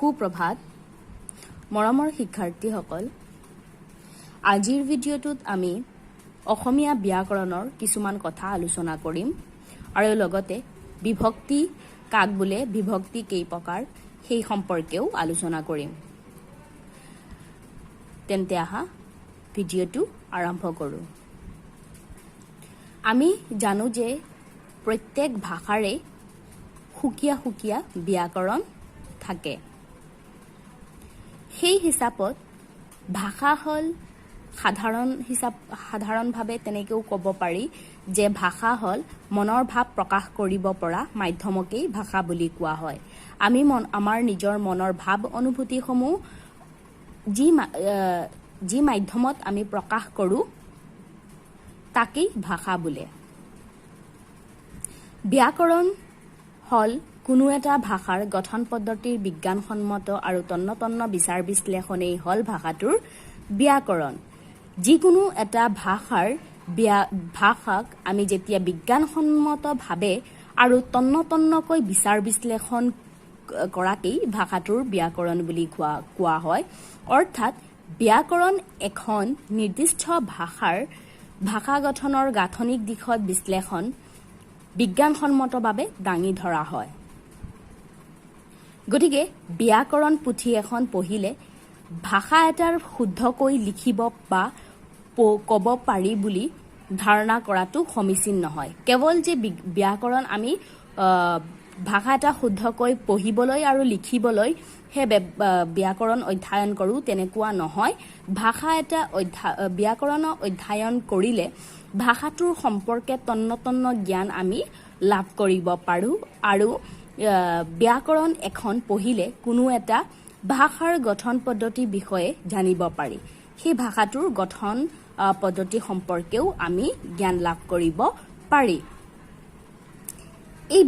সুপ্ৰভাত মৰমৰ শিক্ষাৰ্থীসকল আজিৰ ভিডিঅ'টোত আমি অসমীয়া ব্যাকৰণৰ কিছুমান কথা আলোচনা কৰিম আৰু লগতে বিভক্তি কাক বোলে বিভক্তি কেই প্ৰকাৰ সেই সম্পৰ্কেও আলোচনা কৰিম তেন্তে আহা ভিডিঅ'টো আৰম্ভ কৰোঁ আমি জানো যে প্ৰত্যেক ভাষাৰে সুকীয়া সুকীয়া ব্যাকৰণ থাকে সেই হিচাপত ভাষা হল সাধাৰণভাৱে তেনেকেও ক'ব পাৰি যে ভাষা হল মনৰ ভাৱ প্ৰকাশ কৰিব পৰা মাধ্যমকেই ভাষা বুলি কোৱা হয় আমি আমাৰ নিজৰ মনৰ ভাৱ অনুভূতিসমূহ যি মাধ্যমত আমি প্ৰকাশ কৰোঁ তাকেই ভাষা বোলে ব্যাকৰণ হল কোনো এটা ভাষাৰ গঠন পদ্ধতিৰ বিজ্ঞানসন্মত আৰু তন্ন বিচাৰ বিশ্লেষণেই হল ভাষাটোৰ ব্যাকৰণ যিকোনো এটা ভাষাক আমি যেতিয়া বিজ্ঞানসন্মতভাৱে আৰু তন্নকৈ বিচাৰ বিশ্লেষণ কৰাকেই ভাষাটোৰ ব্যাকৰণ বুলি কোৱা হয় অৰ্থাৎ ব্যাকৰণ এখন নিৰ্দিষ্ট ভাষা গঠনৰ গাঠনিক দিশত বিশ্লেষণ বিজ্ঞানসন্মতভাৱে দাঙি ধৰা হয় গতিকে ব্যাকৰণ পুথি এখন পঢ়িলে ভাষা এটাৰ শুদ্ধকৈ লিখিব বা ক'ব পাৰি বুলি ধাৰণা কৰাটো সমীচীন নহয় কেৱল যে ব্যাকৰণ আমি ভাষা এটা শুদ্ধকৈ পঢ়িবলৈ আৰু লিখিবলৈ হে ব্যাকৰণ অধ্যয়ন কৰোঁ তেনেকুৱা নহয় ভাষা এটা ব্যাকৰণ অধ্যয়ন কৰিলে ভাষাটোৰ সম্পৰ্কে তন্ন জ্ঞান আমি লাভ কৰিব পাৰোঁ আৰু ব্যাকৰণ এখন পঢ়িলে কোনো এটা ভাষাৰ গঠন পদ্ধতিৰ বিষয়ে জানিব পাৰি সেই ভাষাটোৰ গঠন পদ্ধতি সম্পৰ্কেও আমি জ্ঞান লাভ কৰিব পাৰি এই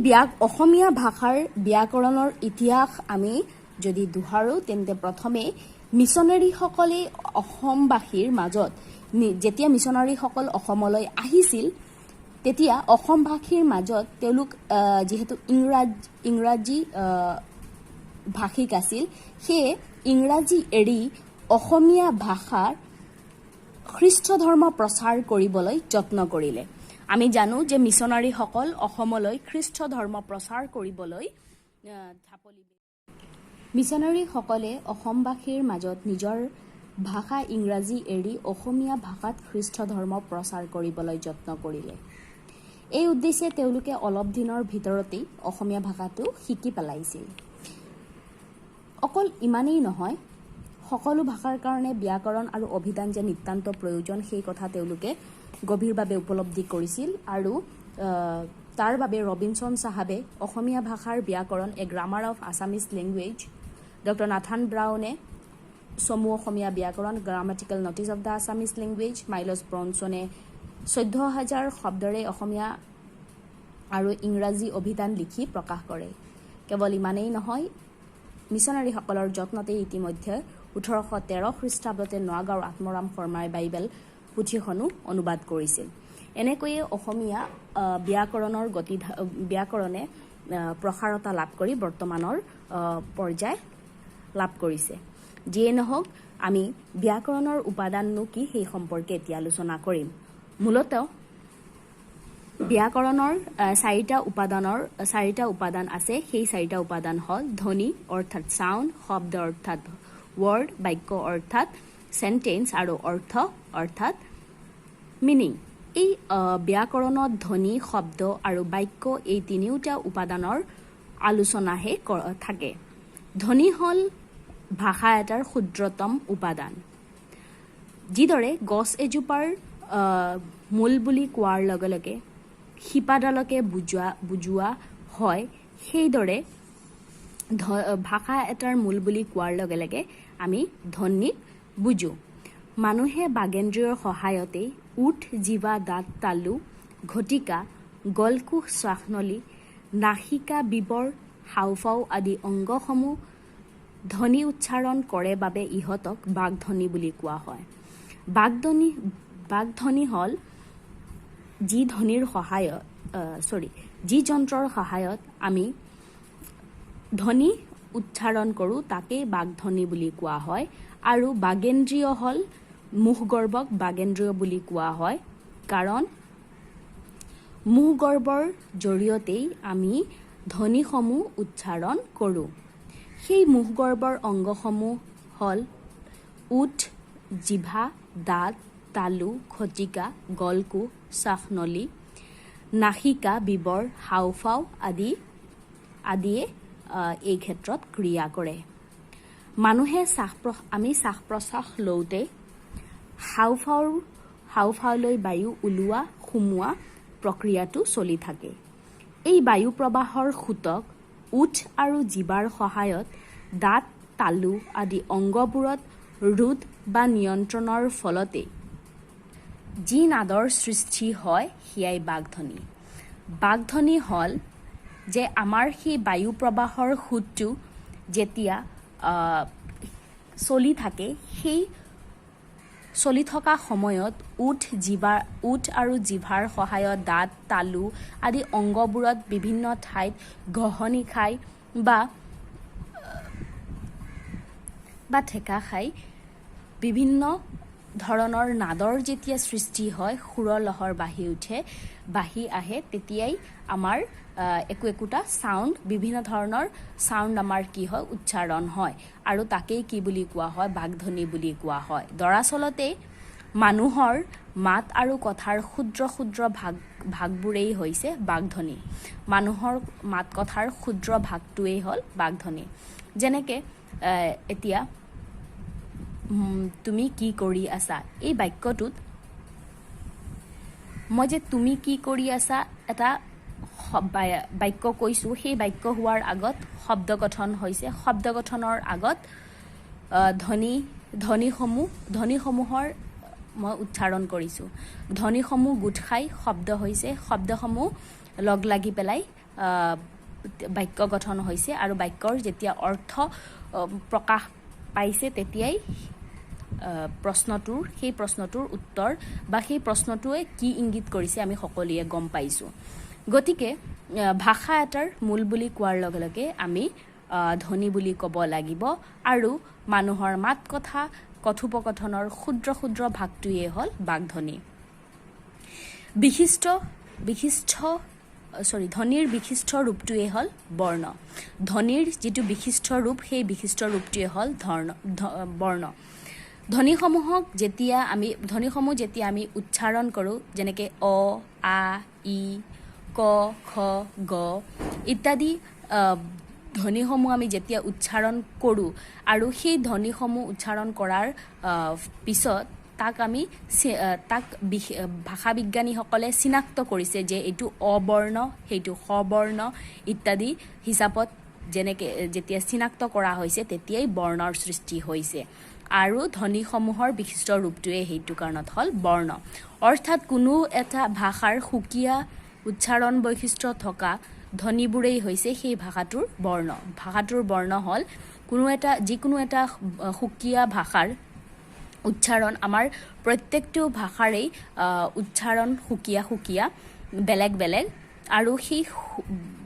অসমীয়া ভাষাৰ ব্যাকৰণৰ ইতিহাস আমি যদি দোহাৰো তেন্তে প্ৰথমে মিছনেৰীসকলে অসমবাসীৰ মাজত যেতিয়া মিছনাৰীসকল অসমলৈ আহিছিল তেতিয়া অসমবাসীৰ মাজত তেওঁলোক যিহেতু ইংৰাজী ভাষিক আছিল সেয়ে ইংৰাজী এৰি অসমীয়া ভাষাৰ খ্ৰীষ্ট ধৰ্ম প্ৰচাৰ কৰিবলৈ যত্ন কৰিলে আমি জানো যে মিছনাৰীসকল অসমলৈ খ্ৰীষ্ট ধৰ্ম প্ৰচাৰ কৰিবলৈ মিছনাৰীসকলে অসমবাসীৰ মাজত নিজৰ ভাষা ইংৰাজী এৰি অসমীয়া ভাষাত খ্ৰীষ্ট ধৰ্ম প্ৰচাৰ কৰিবলৈ যত্ন কৰিলে এই উদ্দেশ্যে তেওঁলোকে অলপ দিনৰ ভিতৰতেই অসমীয়া ভাষাটো শিকি পেলাইছিল অকল ইমানেই নহয় সকলো ভাষাৰ কাৰণে ব্যাকৰণ আৰু অভিধান যে নিতান্ত প্ৰয়োজন সেই কথা তেওঁলোকে গভীৰভাৱে উপলব্ধি কৰিছিল আৰু তাৰ বাবে ৰবিনসন চাহাবে অসমীয়া ভাষাৰ ব্যাকৰণ A grammar of Assamese language doctor Nathan ব্ৰাউনে চমু অসমীয়া ব্যাকৰণ grammatical notices of the Assamese language Miles ব্ৰনছনে ১৪,০০০ শব্দৰে অসমীয়া আৰু ইংৰাজী অভিধান লিখি প্ৰকাশ কৰে কেৱল ইমানেই নহয় মিছনাৰীসকলৰ যত্নতে ইতিমধ্যে ১৮১৩ খ্ৰীষ্টাব্দতে নগাঁৱৰ আত্মৰাম শৰ্মাই বাইবেল পুথিখনো অনুবাদ কৰিছিল এনেকৈয়ে অসমীয়া ব্যাকৰণে প্ৰসাৰতা লাভ কৰি বৰ্তমানৰ পৰ্যায় লাভ কৰিছে যিয়ে নহওক আমি ব্যাকৰণৰ উপাদাননো কি সেই সম্পৰ্কে এতিয়া আলোচনা কৰিম মূলতঃ ব্যাকৰণৰ চাৰিটা উপাদান আছে সেই চাৰিটা উপাদান হ'ল ধ্বনি অৰ্থাৎ চাউণ্ড শব্দ অৰ্থাৎ ৱৰ্ড বাক্য অৰ্থাৎ সেন্টেন্স আৰু অৰ্থ অৰ্থাৎ মিনিং এই ব্যাকৰণত ধ্বনি শব্দ আৰু বাক্য এই তিনিওটা উপাদানৰ আলোচনাহে থাকে ধ্বনি হ'ল ভাষা এটাৰ ক্ষুদ্ৰতম উপাদান যিদৰে গছ এজোপাৰ মূল বুলি কোৱাৰ লগে লগে শিপাডালকে বুজোৱা হয় সেইদৰে ভাষা এটাৰ মূল বুলি কোৱাৰ লগে লগে আমি ধ্বনিক বুজো মানুহে বাগেন্দ্ৰিয়ৰ সহায়তে ওঠ জিভা দাঁত তালু ঘটিকা গলকোষ শ্বাসনলী নাসিকা বিবৰ হাওঁফাওঁ আদি অংগসমূহ ধ্বনি উচ্চাৰণ কৰে বাবে ইহঁতক বাগধ্বনি বুলি কোৱা হয় বাগধ্বনি হ'ল যি যন্ত্ৰৰ সহায়ত আমি ধ্বনি উচ্চাৰণ কৰোঁ তাকেই বাগধ্বনি বুলি কোৱা হয় আৰু বাগেন্দ্ৰীয় হ'ল মুখগৰ্ভক বাগেন্দ্ৰীয় বুলি কোৱা হয় কাৰণ মুখগৰ্ভৰ জৰিয়তেই আমি ধ্বনিসমূহ উচ্চাৰণ কৰোঁ সেই মুখগৰ্ভৰ অংগসমূহ হ'ল ওঠ জিভা দাঁত তালু খটিকা গলকোষ শ্বাসনলী নাসিকা বিবৰ হাওঁফাওঁ আদিয়ে এই ক্ষেত্ৰত ক্ৰিয়া কৰে মানুহে আমি শ্বাস প্ৰশ্বাস লওঁতে হাওঁফাওঁলৈ বায়ু ওলোৱা সুমোৱা প্ৰক্ৰিয়াটো চলি থাকে এই বায়ু প্ৰবাহৰ সূতক ওঠ আৰু জিভাৰ সহায়ত দাঁত তালু আদি অংগবোৰত ৰোধ বা নিয়ন্ত্ৰণৰ ফলতে যি নাদৰ সৃষ্টি হয় সেয়াই বাগধ্বনি বাগধ্বনি হ'ল যে আমাৰ সেই বায়ু প্ৰবাহৰ সূতটো যেতিয়া চলি থাকে সেই চলি থকা সময়ত ওঠ আৰু জিভাৰ সহায়ত দাঁত তালু আদি অংগবোৰত বিভিন্ন ঠাইত ঘহনি খাই বা ঠেকা খাই বিভিন্ন ধৰণৰ নাদৰ যেতিয়া সৃষ্টি হয় সুৰৰ লহৰ বাঢ়ি আহে তেতিয়াই আমাৰ একোটা সাউণ্ড বিভিন্ন ধৰণৰ সাউণ্ড আমাৰ কি হয় উচ্চাৰণ হয় আৰু তাকেই কি বুলি কোৱা হয় বাগধ্বনি বুলি কোৱা হয় দৰাচলতে মানুহৰ মাত আৰু কথাৰ ক্ষুদ্ৰ ভাগবোৰেই হৈছে বাগধ্বনি মানুহৰ মাত কথাৰ ক্ষুদ্ৰ ভাগটোৱেই হ'ল বাগধ্বনি যেনেকৈ এতিয়া তুমি কি কৰি আছা এই বাক্যটোত মই যে তুমি কি কৰি আছা এটা বাক্য কৈছোঁ সেই বাক্য হোৱাৰ আগত শব্দ গঠন হৈছে শব্দ গঠনৰ আগত ধ্বনিসমূহৰ মই উচ্চাৰণ কৰিছোঁ ধ্বনিসমূহ গোট খাই শব্দ হৈছে শব্দসমূহ লগ লাগি পেলাই বাক্য গঠন হৈছে আৰু বাক্যৰ যেতিয়া অৰ্থ প্ৰকাশ পাইছে তেতিয়াই সেই প্ৰশ্নটোৰ উত্তৰ বা সেই প্ৰশ্নটোৱে কি ইংগিত কৰিছে আমি সকলোৱে গম পাইছোঁ গতিকে ভাষা এটাৰ মূল বুলি কোৱাৰ লগে লগে আমি ধ্বনি বুলি ক'ব লাগিব আৰু মানুহৰ মাত কথা কথোপকথনৰ ক্ষুদ্ৰ ভাগটোৱেই হ'ল বাগধ্বনি ধ্বনিৰ বিশিষ্ট ৰূপটোৱেই হ'ল বৰ্ণ ধ্বনিৰ যিটো বিশিষ্ট ৰূপ সেই বিশিষ্ট ৰূপটোৱেই হ'ল বৰ্ণ ধ্বনিসমূহ যেতিয়া আমি উচ্চাৰণ কৰোঁ যেনেকৈ অ আ ই ক খ গ ইত্যাদি ধ্বনিসমূহ আমি যেতিয়া উচ্চাৰণ কৰোঁ আৰু সেই ধ্বনিসমূহ উচ্চাৰণ কৰাৰ পিছত তাক ভাষা বিজ্ঞানীসকলে চিনাক্ত কৰিছে যে এইটো অবৰ্ণ সেইটো সবৰ্ণ ইত্যাদি হিচাপত যেনেকৈ যেতিয়া চিনাক্ত কৰা হৈছে তেতিয়াই বৰ্ণৰ সৃষ্টি হৈছে আৰু ধ্বনিসমূহৰ বিশিষ্ট ৰূপটোৱে সেইটো কাৰণত হ'ল বৰ্ণ অৰ্থাৎ কোনো এটা ভাষাৰ সুকীয়া উচ্চাৰণ বৈশিষ্ট্য থকা ধ্বনিবোৰেই হৈছে সেই ভাষাটোৰ বৰ্ণ ভাষাটোৰ বৰ্ণ হ'ল যিকোনো এটা সুকীয়া ভাষাৰ উচ্চাৰণ আমাৰ প্ৰত্যেকটো ভাষাৰেই উচ্চাৰণ সুকীয়া বেলেগ আৰু সেই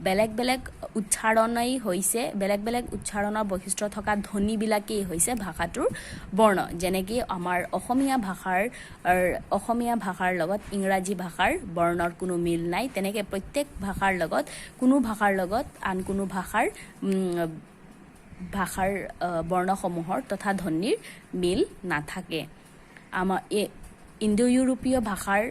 বেলেগ উচ্চাৰণেই হৈছে বেলেগ উচ্চাৰণৰ বৈশিষ্ট্য থকা ধ্বনিবিলাকেই হৈছে ভাষাটোৰ বৰ্ণ যেনেকৈ আমাৰ অসমীয়া ভাষাৰ লগত ইংৰাজী ভাষাৰ বৰ্ণৰ কোনো মিল নাই তেনেকৈ প্ৰত্যেক ভাষাৰ লগত কোনো ভাষাৰ লগত আন কোনো ভাষাৰ বৰ্ণসমূহৰ তথা ধ্বনিৰ মিল নাথাকে আমাৰ ইণ্ডো ইউৰোপীয় ভাষাৰ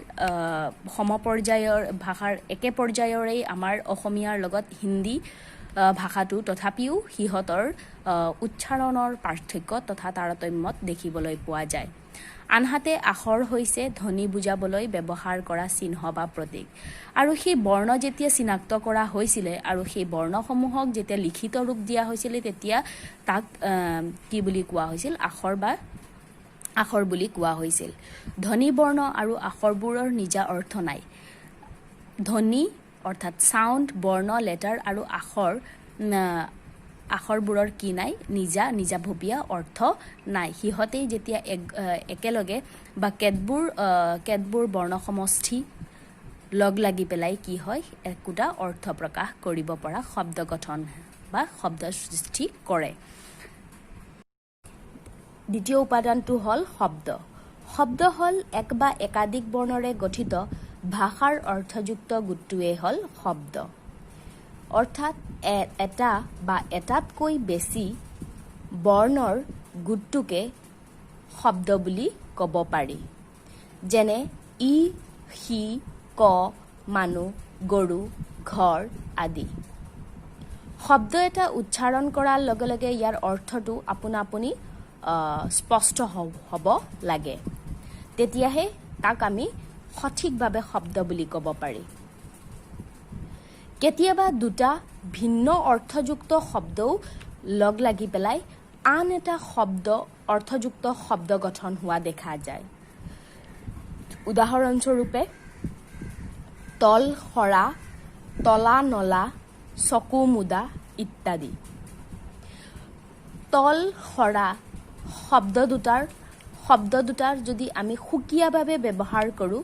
ভাষাৰ একে পৰ্যায়ৰেই আমাৰ অসমীয়াৰ লগত হিন্দী ভাষাটো তথাপিও সিহঁতৰ উচ্চাৰণৰ পাৰ্থক্য তথা তাৰতম্যত দেখিবলৈ পোৱা যায় আনহাতে আখৰ হৈছে ধ্বনি বুজাবলৈ ব্যৱহাৰ কৰা চিহ্ন বা প্ৰতীক আৰু সেই বৰ্ণ যেতিয়া চিনাক্ত কৰা হৈছিলে আৰু সেই বৰ্ণসমূহক যেতিয়া লিখিত ৰূপ দিয়া হৈছিলে তেতিয়া তাক কি বুলি কোৱা হৈছিল আখৰ বুলি কোৱা হৈছিল ধ্বনি বৰ্ণ আৰু আখৰবোৰৰ নিজা অৰ্থ নাই ধ্বনি অৰ্থাৎ সাউণ্ড বৰ্ণ লেটাৰ আৰু আখৰবোৰৰ কি নাই নিজাভৱীয়া অৰ্থ নাই সিহঁতেই যেতিয়া একেলগে বা কেতবোৰ বৰ্ণসমষ্টি লগ লাগি পেলাই কি হয় একোটা অৰ্থ প্ৰকাশ কৰিব পৰা শব্দ গঠন বা শব্দৰ সৃষ্টি কৰে। দ্বিতীয় উপাদানটো হ'ল শব্দ। শব্দ হ'ল এক বা একাধিক বৰ্ণৰে গঠিত ভাষাৰ অৰ্থযুক্ত গোটটোৱে হ'ল শব্দ। অৰ্থাৎ এটা বা এটাতকৈ বেছি বৰ্ণৰ গোটটোকে শব্দ বুলি ক'ব পাৰি। যেনে ই, সি, ক, মানুহ, গৰু, ঘৰ আদি। শব্দ এটা উচ্চাৰণ কৰাৰ লগে লগে ইয়াৰ অৰ্থটো আপোনা আপুনি স্পষ্ট হ'ব লাগে, তেতিয়াহে তাক আমি সঠিকভাৱে শব্দ বুলি ক'ব পাৰি। কেতিয়াবা দুটা ভিন্ন অৰ্থযুক্ত শব্দও লগ লাগি পেলাই আন এটা অৰ্থযুক্ত শব্দ গঠন হোৱা দেখা যায়। উদাহৰণস্বৰূপে তল সৰা, তলা নলা, চকু মুদা ইত্যাদি। তল সৰা শব্দ দুটাৰ যদি আমি সুকীয়াভাৱে ব্যৱহাৰ কৰোঁ,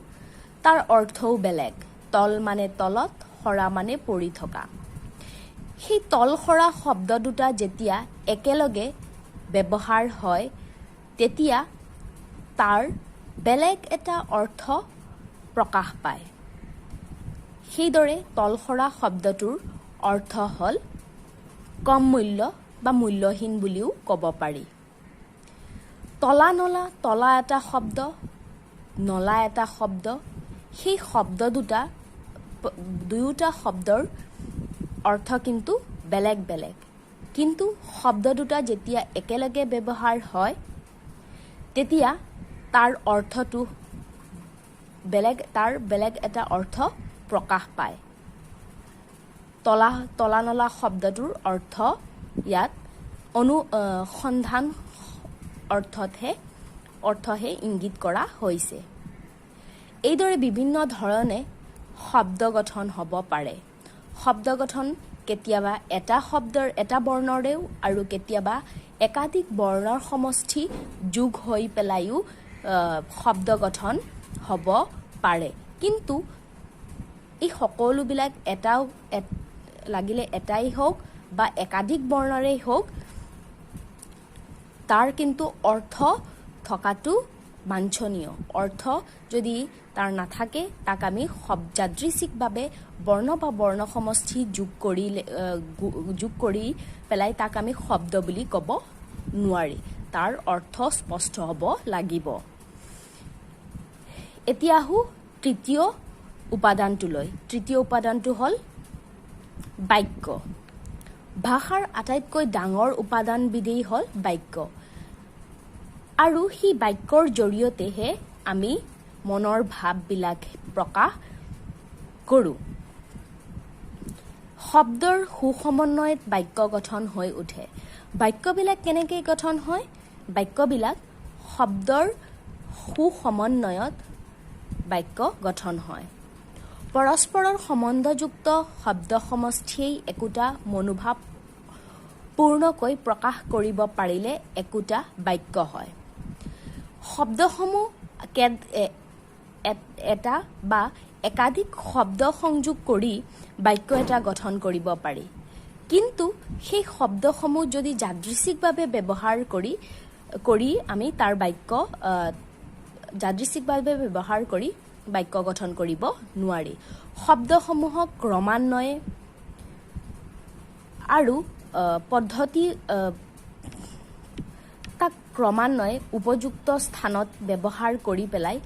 তাৰ অৰ্থও বেলেগ। তল মানে তলত, সৰা মানে পৰি থকা। সেই তল সৰা শব্দ দুটা যেতিয়া একেলগে ব্যৱহাৰ হয়, তেতিয়া তাৰ বেলেগ এটা অৰ্থ প্ৰকাশ পায়। সেইদৰে তলসৰা শব্দটোৰ অৰ্থ হ'ল কম মূল্য বা মূল্যহীন বুলিও ক'ব পাৰি। তলা নলা, তলা এটা শব্দ, নলা এটা শব্দ। সেই শব্দ দুয়োটা শব্দৰ অৰ্থ কিন্তু বেলেগ বেলেগ। কিন্তু শব্দ দুটা যেতিয়া একেলগে ব্যৱহাৰ হয়, তেতিয়া তাৰ বেলেগ এটা অৰ্থ প্ৰকাশ পায়। তলা নলা শব্দটোৰ ইয়াত অনুসন্ধান অৰ্থহে ইংগিত কৰা হৈছে। এইদৰে বিভিন্ন ধৰণে শব্দ গঠন হ'ব পাৰে। শব্দ গঠন কেতিয়াবা এটা বৰ্ণৰেও আৰু কেতিয়াবা একাধিক বৰ্ণৰ সমষ্টি যোগ হৈ পেলাইও শব্দ গঠন হ'ব পাৰে। কিন্তু এই সকলোবিলাক লাগিলে এটাই হওক বা একাধিক বৰ্ণৰেই হওক, তাৰ কিন্তু অৰ্থ থকাটো বাঞ্ছনীয়। অৰ্থ যদি তাৰ নাথাকে, তাক আমি যাদৃচ্ছিকভাৱে বৰ্ণ বা বৰ্ণ সমষ্টি যোগ কৰি পেলাই তাক আমি শব্দ বুলি ক'ব নোৱাৰি। তাৰ অৰ্থ স্পষ্ট হ'ব লাগিব। এতিয়া আহোঁ তৃতীয় উপাদানটোলৈ। তৃতীয় উপাদানটো হ'ল বাক্য। ভাষাৰ আটাইতকৈ ডাঙৰ উপাদানবিধেই হ'ল বাক্য। আৰু সেই বাক্যৰ জৰিয়তেহে আমি মনৰ ভাৱবিলাক প্ৰকাশ কৰোঁ। শব্দৰ সুসমন্বয়ত বাক্য গঠন হৈ উঠে। বাক্যবিলাক কেনেকৈ গঠন হয়? বাক্যবিলাক শব্দৰ সুসমন্বয়ত বাক্য গঠন হয়। পৰস্পৰৰ সম্বন্ধযুক্ত শব্দ সমষ্টিয়েই একোটা মনোভাৱ পূৰ্ণকৈ প্ৰকাশ কৰিব পাৰিলে একোটা বাক্য হয়। শব্দসমূহ এটা বা একাধিক শব্দ সংযোগ কৰি বাক্য এটা গঠন কৰিব পাৰি। কিন্তু সেই শব্দসমূহ যদি যাদৃচ্ছিকভাৱে ব্যৱহাৰ কৰি আমি তাৰ যাদৃচ্ছিকভাৱে ব্যৱহাৰ কৰি বাক্য গঠন কৰিব নোৱাৰি। শব্দসমূহক ক্ৰমান্বয়ে আৰু ক্ৰমান্বয়ে উপযুক্ত স্থানত ব্যৱহাৰ কৰি পেলাই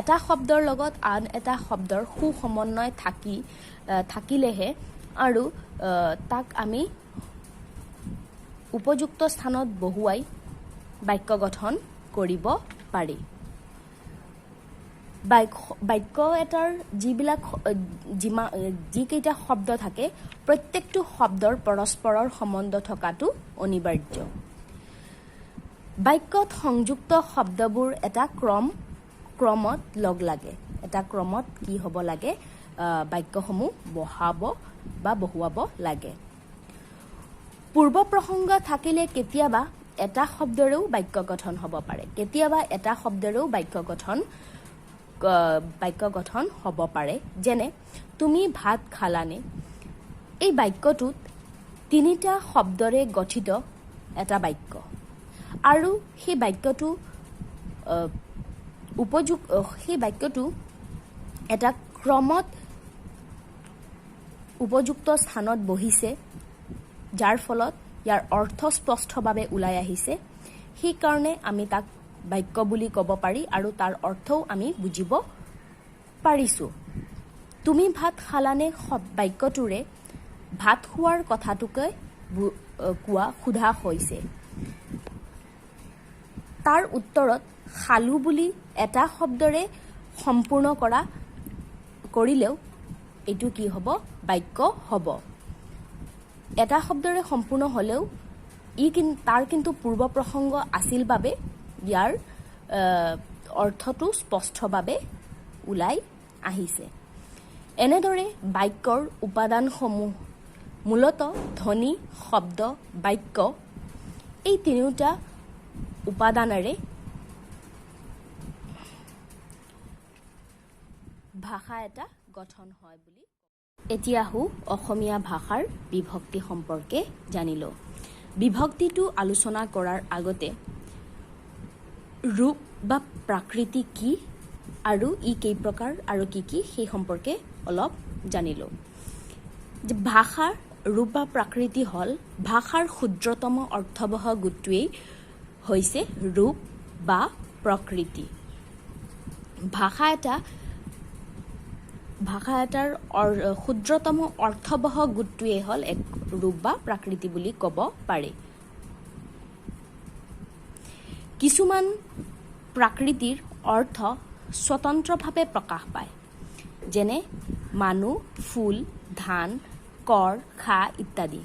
এটা শব্দৰ লগত আন এটা শব্দৰ সুসমন্বয় থাকিলেহে আৰু তাক আমি উপযুক্ত স্থানত বহুৱাই বাক্য গঠন কৰিব পাৰি। বাক্য এটাৰ যিকেইটা শব্দ থাকে, প্ৰত্যেকটো শব্দৰ পৰস্পৰৰ সম্বন্ধ থকাটো অনিবাৰ্য। বাক্যত সংযুক্ত শব্দবোৰ এটা ক্ৰমত লগ লাগে। এটা ক্ৰমত কি হ'ব লাগে? বাক্যসমূহ বহুৱাব লাগে। পূৰ্ব প্ৰসংগ থাকিলে কেতিয়াবা এটা শব্দৰেও বাক্য গঠন হ'ব পাৰে। কেতিয়াবা এটা শব্দৰেও বাক্য গঠন হ'ব পাৰে। যেনে তুমি ভাত খালানে? এই বাক্যটোত তিনিটা শব্দৰে গঠিত এটা বাক্য আৰু সেই বাক্যটো সেই বাক্যটো এটা ক্ৰমত উপযুক্ত স্থানত বহিছে, যাৰ ফলত ইয়াৰ অৰ্থ স্পষ্টভাৱে ওলাই আহিছে। সেইকাৰণে আমি তাক বাক্য বুলি ক'ব পাৰি আৰু তাৰ অৰ্থও আমি বুজিব পাৰিছোঁ। তুমি ভাত খালানে বাক্যটোৰে ভাত খোৱাৰ কথাটোকে সোধা হৈছে। তাৰ উত্তৰত খালো বুলি এটা শব্দৰে সম্পূৰ্ণ কৰিলেও এইটো কি হ'ব? বাক্য হ'ব। এটা শব্দৰে সম্পূৰ্ণ হ'লেও তাৰ কিন্তু পূৰ্ব প্ৰসংগ আছিল বাবে ইয়াৰ অৰ্থটো স্পষ্টভাৱে ওলাই আহিছে। এনেদৰে বাক্যৰ উপাদানসমূহ মূলতঃ ধ্বনি, শব্দ, বাক্য এই তিনিওটা উপাদানেৰে ভাষা এটা গঠন হয় বুলি। এতিয়া অসমীয়া ভাষাৰ বিভক্তি সম্পৰ্কে জানিলোঁ। বিভক্তিটো আলোচনা কৰাৰ আগতে ৰূপ বা প্ৰাকৃতি কি আৰু ই কেই প্ৰকাৰ আৰু কি কি সেই সম্পৰ্কে অলপ জানিলোঁ। যে ভাষাৰ ৰূপ বা প্ৰাকৃতি হ'ল ভাষাৰ ক্ষুদ্ৰতম অৰ্থবহ গোটটোৱেই হৈছে ৰূপ বা প্ৰকৃতি। ভাষা এটাৰ ক্ষুদ্ৰতম অৰ্থবহ গোটটোৱেই হ'ল এক ৰূপ বা প্ৰাকৃতি বুলি ক'ব পাৰি। কিছুমান প্ৰাকৃতিৰ অৰ্থ স্বতন্ত্ৰভাৱে প্ৰকাশ পায়, যেনে মানুহ, ফুল, ধান, কৰ, খা ইত্যাদি।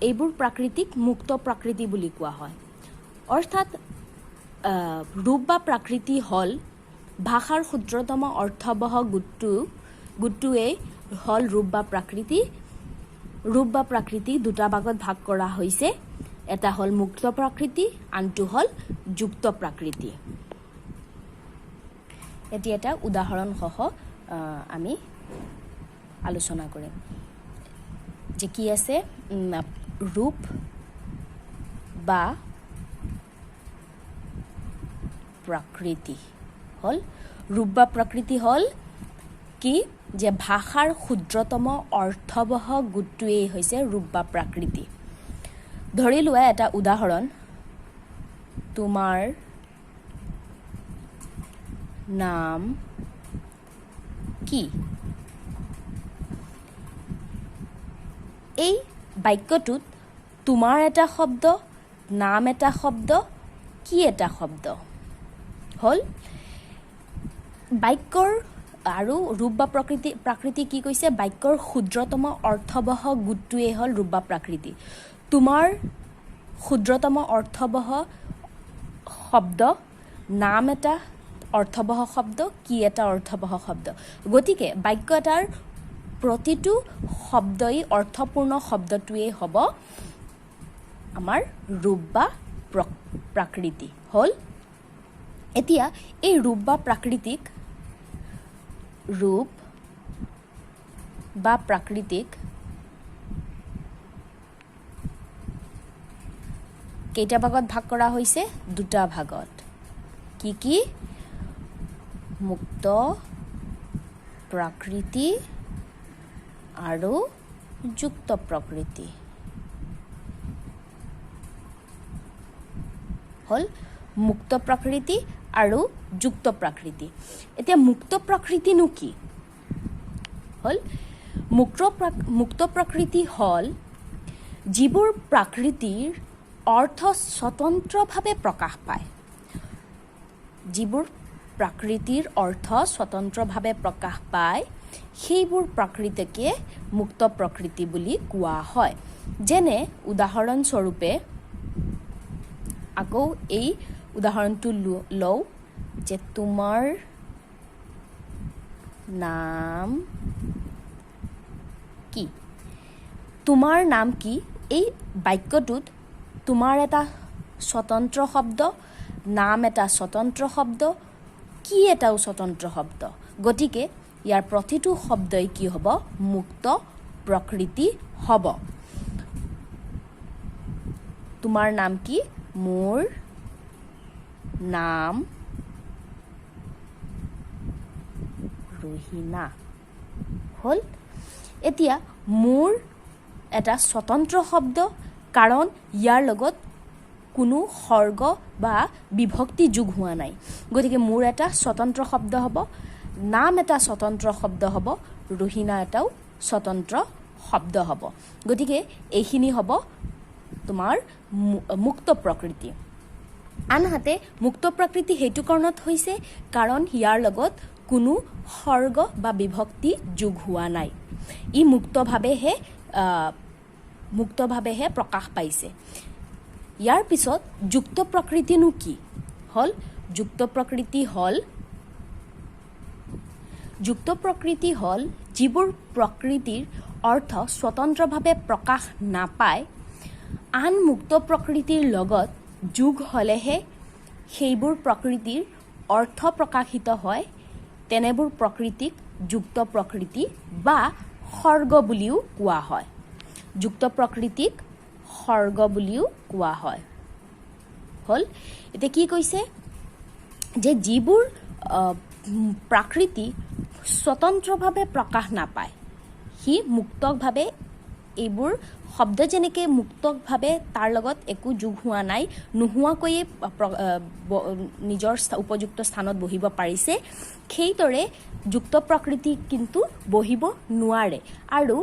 এইবোৰ প্ৰাকৃতিক মুক্ত প্ৰাকৃতি বুলি কোৱা হয়। অৰ্থাৎ ৰূপ বা প্ৰাকৃতি হ'ল ভাষাৰ ক্ষুদ্ৰতম অৰ্থবহ গোটটোৱেই হ'ল ৰূপ বা প্ৰাকৃতি। ৰূপ বা প্ৰাকৃতি দুটা ভাগত ভাগ কৰা হৈছে। এটা হ'ল মুক্ত প্ৰাকৃতি, আনটো হ'ল যুক্ত প্ৰাকৃতি। এতিয়া এটা উদাহৰণসহ আমি আলোচনা কৰিম যে কি আছে। ৰূপ বা প্ৰাকৃতি হ'ল কি? যে ভাষাৰ ক্ষুদ্ৰতম অৰ্থবহ গোটটোৱেই হৈছে ৰূপ বা প্ৰাকৃতি। ধৰি লোৱা এটা উদাহৰণ, তোমাৰ নাম কি? এই বাক্যটোত তোমাৰ এটা শব্দ, নাম এটা শব্দ, কি এটা শব্দ হ'ল। বাক্যৰ আৰু ৰূপ বা প্ৰাকৃতি কি কৈছে? বাক্যৰ ক্ষুদ্ৰতম অৰ্থবহ গোটটোৱেই হ'ল ৰূপ বা প্ৰাকৃতি। তোমাৰ ক্ষুদ্ৰতম অৰ্থবহ শব্দ, নাম এটা অৰ্থবহ শব্দ, কি এটা অৰ্থবহ শব্দ। গতিকে বাক্য এটাৰ প্ৰতিটো শব্দই অৰ্থপূৰ্ণ শব্দটোৱেই হ'ব আমাৰ ৰূপ বা প্ৰাকৃতি হ'ল। এতিয়া এই ৰূপ বা প্ৰাকৃতিক কেইটা ভাগত ভাগ কৰা হৈছে? দুটা ভাগত। কি কি? মুক্ত প্ৰাকৃতি আৰু যুক্ত প্ৰকৃতি হ'ল মুক্ত প্ৰাকৃতি আৰু যুক্ত প্ৰাকৃতি। এতিয়া মুক্ত প্ৰাকৃতিনো কি হ'ল? মুক্ত প্ৰাকৃতি হ'ল যিবোৰ প্ৰাকৃতিৰ অৰ্থ স্বতন্ত্ৰভাৱে প্ৰকাশ পায়। যিবোৰ প্ৰাকৃতিৰ অৰ্থ স্বতন্ত্ৰভাৱে প্ৰকাশ পায় সেইবোৰ প্ৰাকৃতিকে মুক্ত প্ৰকৃতি বুলি কোৱা হয়। যেনে উদাহৰণস্বৰূপে আকৌ এই উদাহৰণটো লওঁ যে তোমাৰ নাম কি? তোমাৰ নাম কি? এই বাক্যটোত তোমাৰ এটা স্বতন্ত্ৰ শব্দ, নাম এটা স্বতন্ত্ৰ শব্দ, কি এটাও স্বতন্ত্ৰ শব্দ। গতিকে ইয়াৰ প্ৰতিটো শব্দই কি হ'ব? মুক্ত প্ৰকৃতি হ'ব। তোমাৰ নাম কি? মোৰ নাম ৰহিনা। হ'ল। এতিয়া মোৰ এটা স্বতন্ত্ৰ শব্দ, কাৰণ ইয়াৰ লগত কোনো সৰ্গ বা বিভক্তি যোগ হোৱা নাই। গতিকে মোৰ এটা স্বতন্ত্ৰ শব্দ হ'ব, নাম এটা স্বতন্ত্ৰ শব্দ হ'ব, ৰহিনা এটাও স্বতন্ত্ৰ শব্দ হ'ব। গতিকে এইখিনি হ'ব তোমাৰ মুক্ত প্ৰকৃতি। আনহাতে মুক্ত প্ৰকৃতি সেইটো কাৰণত হৈছে কাৰণ ইয়াৰ লগত কোনো সৰ্গ বা বিভক্তি যোগ হোৱা নাই। ই মুক্তভাৱেহে প্ৰকাশ পাইছে। ইয়াৰ পিছত যুক্ত প্ৰকৃতিনো কি হ'ল? যুক্ত প্ৰকৃতি হ'ল যিবোৰ প্ৰকৃতিৰ অৰ্থ স্বতন্ত্ৰভাৱে প্ৰকাশ নাপায়, আন মুক্ত প্ৰকৃতিৰ লগত যোগ হ'লেহে সেইবোৰ প্ৰকৃতিৰ অৰ্থ প্ৰকাশিত হয়। তেনেবোৰ প্ৰকৃতিক যুক্ত প্ৰকৃতি বা সৰ্গ বুলিও কোৱা হয়। যুক্ত প্ৰকৃতিক সৰ্গ বুলিও কোৱা হয়। হ'ল। এতিয়া কি কৈছে যে যিবোৰ প্ৰাকৃতি স্বতন্ত্ৰভাৱে প্ৰকাশ নাপায়, সি মুক্তভাৱে, এইবোৰ শব্দ যেনেকৈ মুক্তভাৱে তাৰ লগত একো যোগ হোৱা নাই, নোহোৱাকৈয়ে নিজৰ উপযুক্ত স্থানত বহিব পাৰিছে, সেইদৰে যুক্ত প্ৰকৃতি কিন্তু বহিব নোৱাৰে। আৰু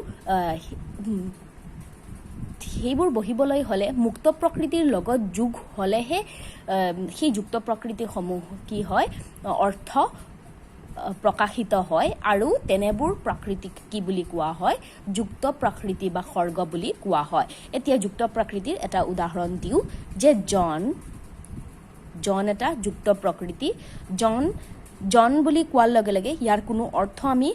সেইবোৰ বহিবলৈ হ'লে মুক্ত প্ৰকৃতিৰ লগত যোগ হ'লেহে সেই যুক্ত প্ৰকৃতিসমূহ কি হয়? অৰ্থ প্ৰকাশিত হয়, আৰু তেনেবোৰ প্ৰকৃতিক কি বুলি কোৱা হয়? যুক্ত প্ৰকৃতি বা সৰ্গ বুলি কোৱা হয়। এতিয়া যুক্ত প্ৰকৃতিৰ এটা উদাহৰণ দিওঁ যে জন এটা যুক্ত প্ৰকৃতি। জন বুলি কোৱাৰ লগে লগে ইয়াৰ কোনো অৰ্থ আমি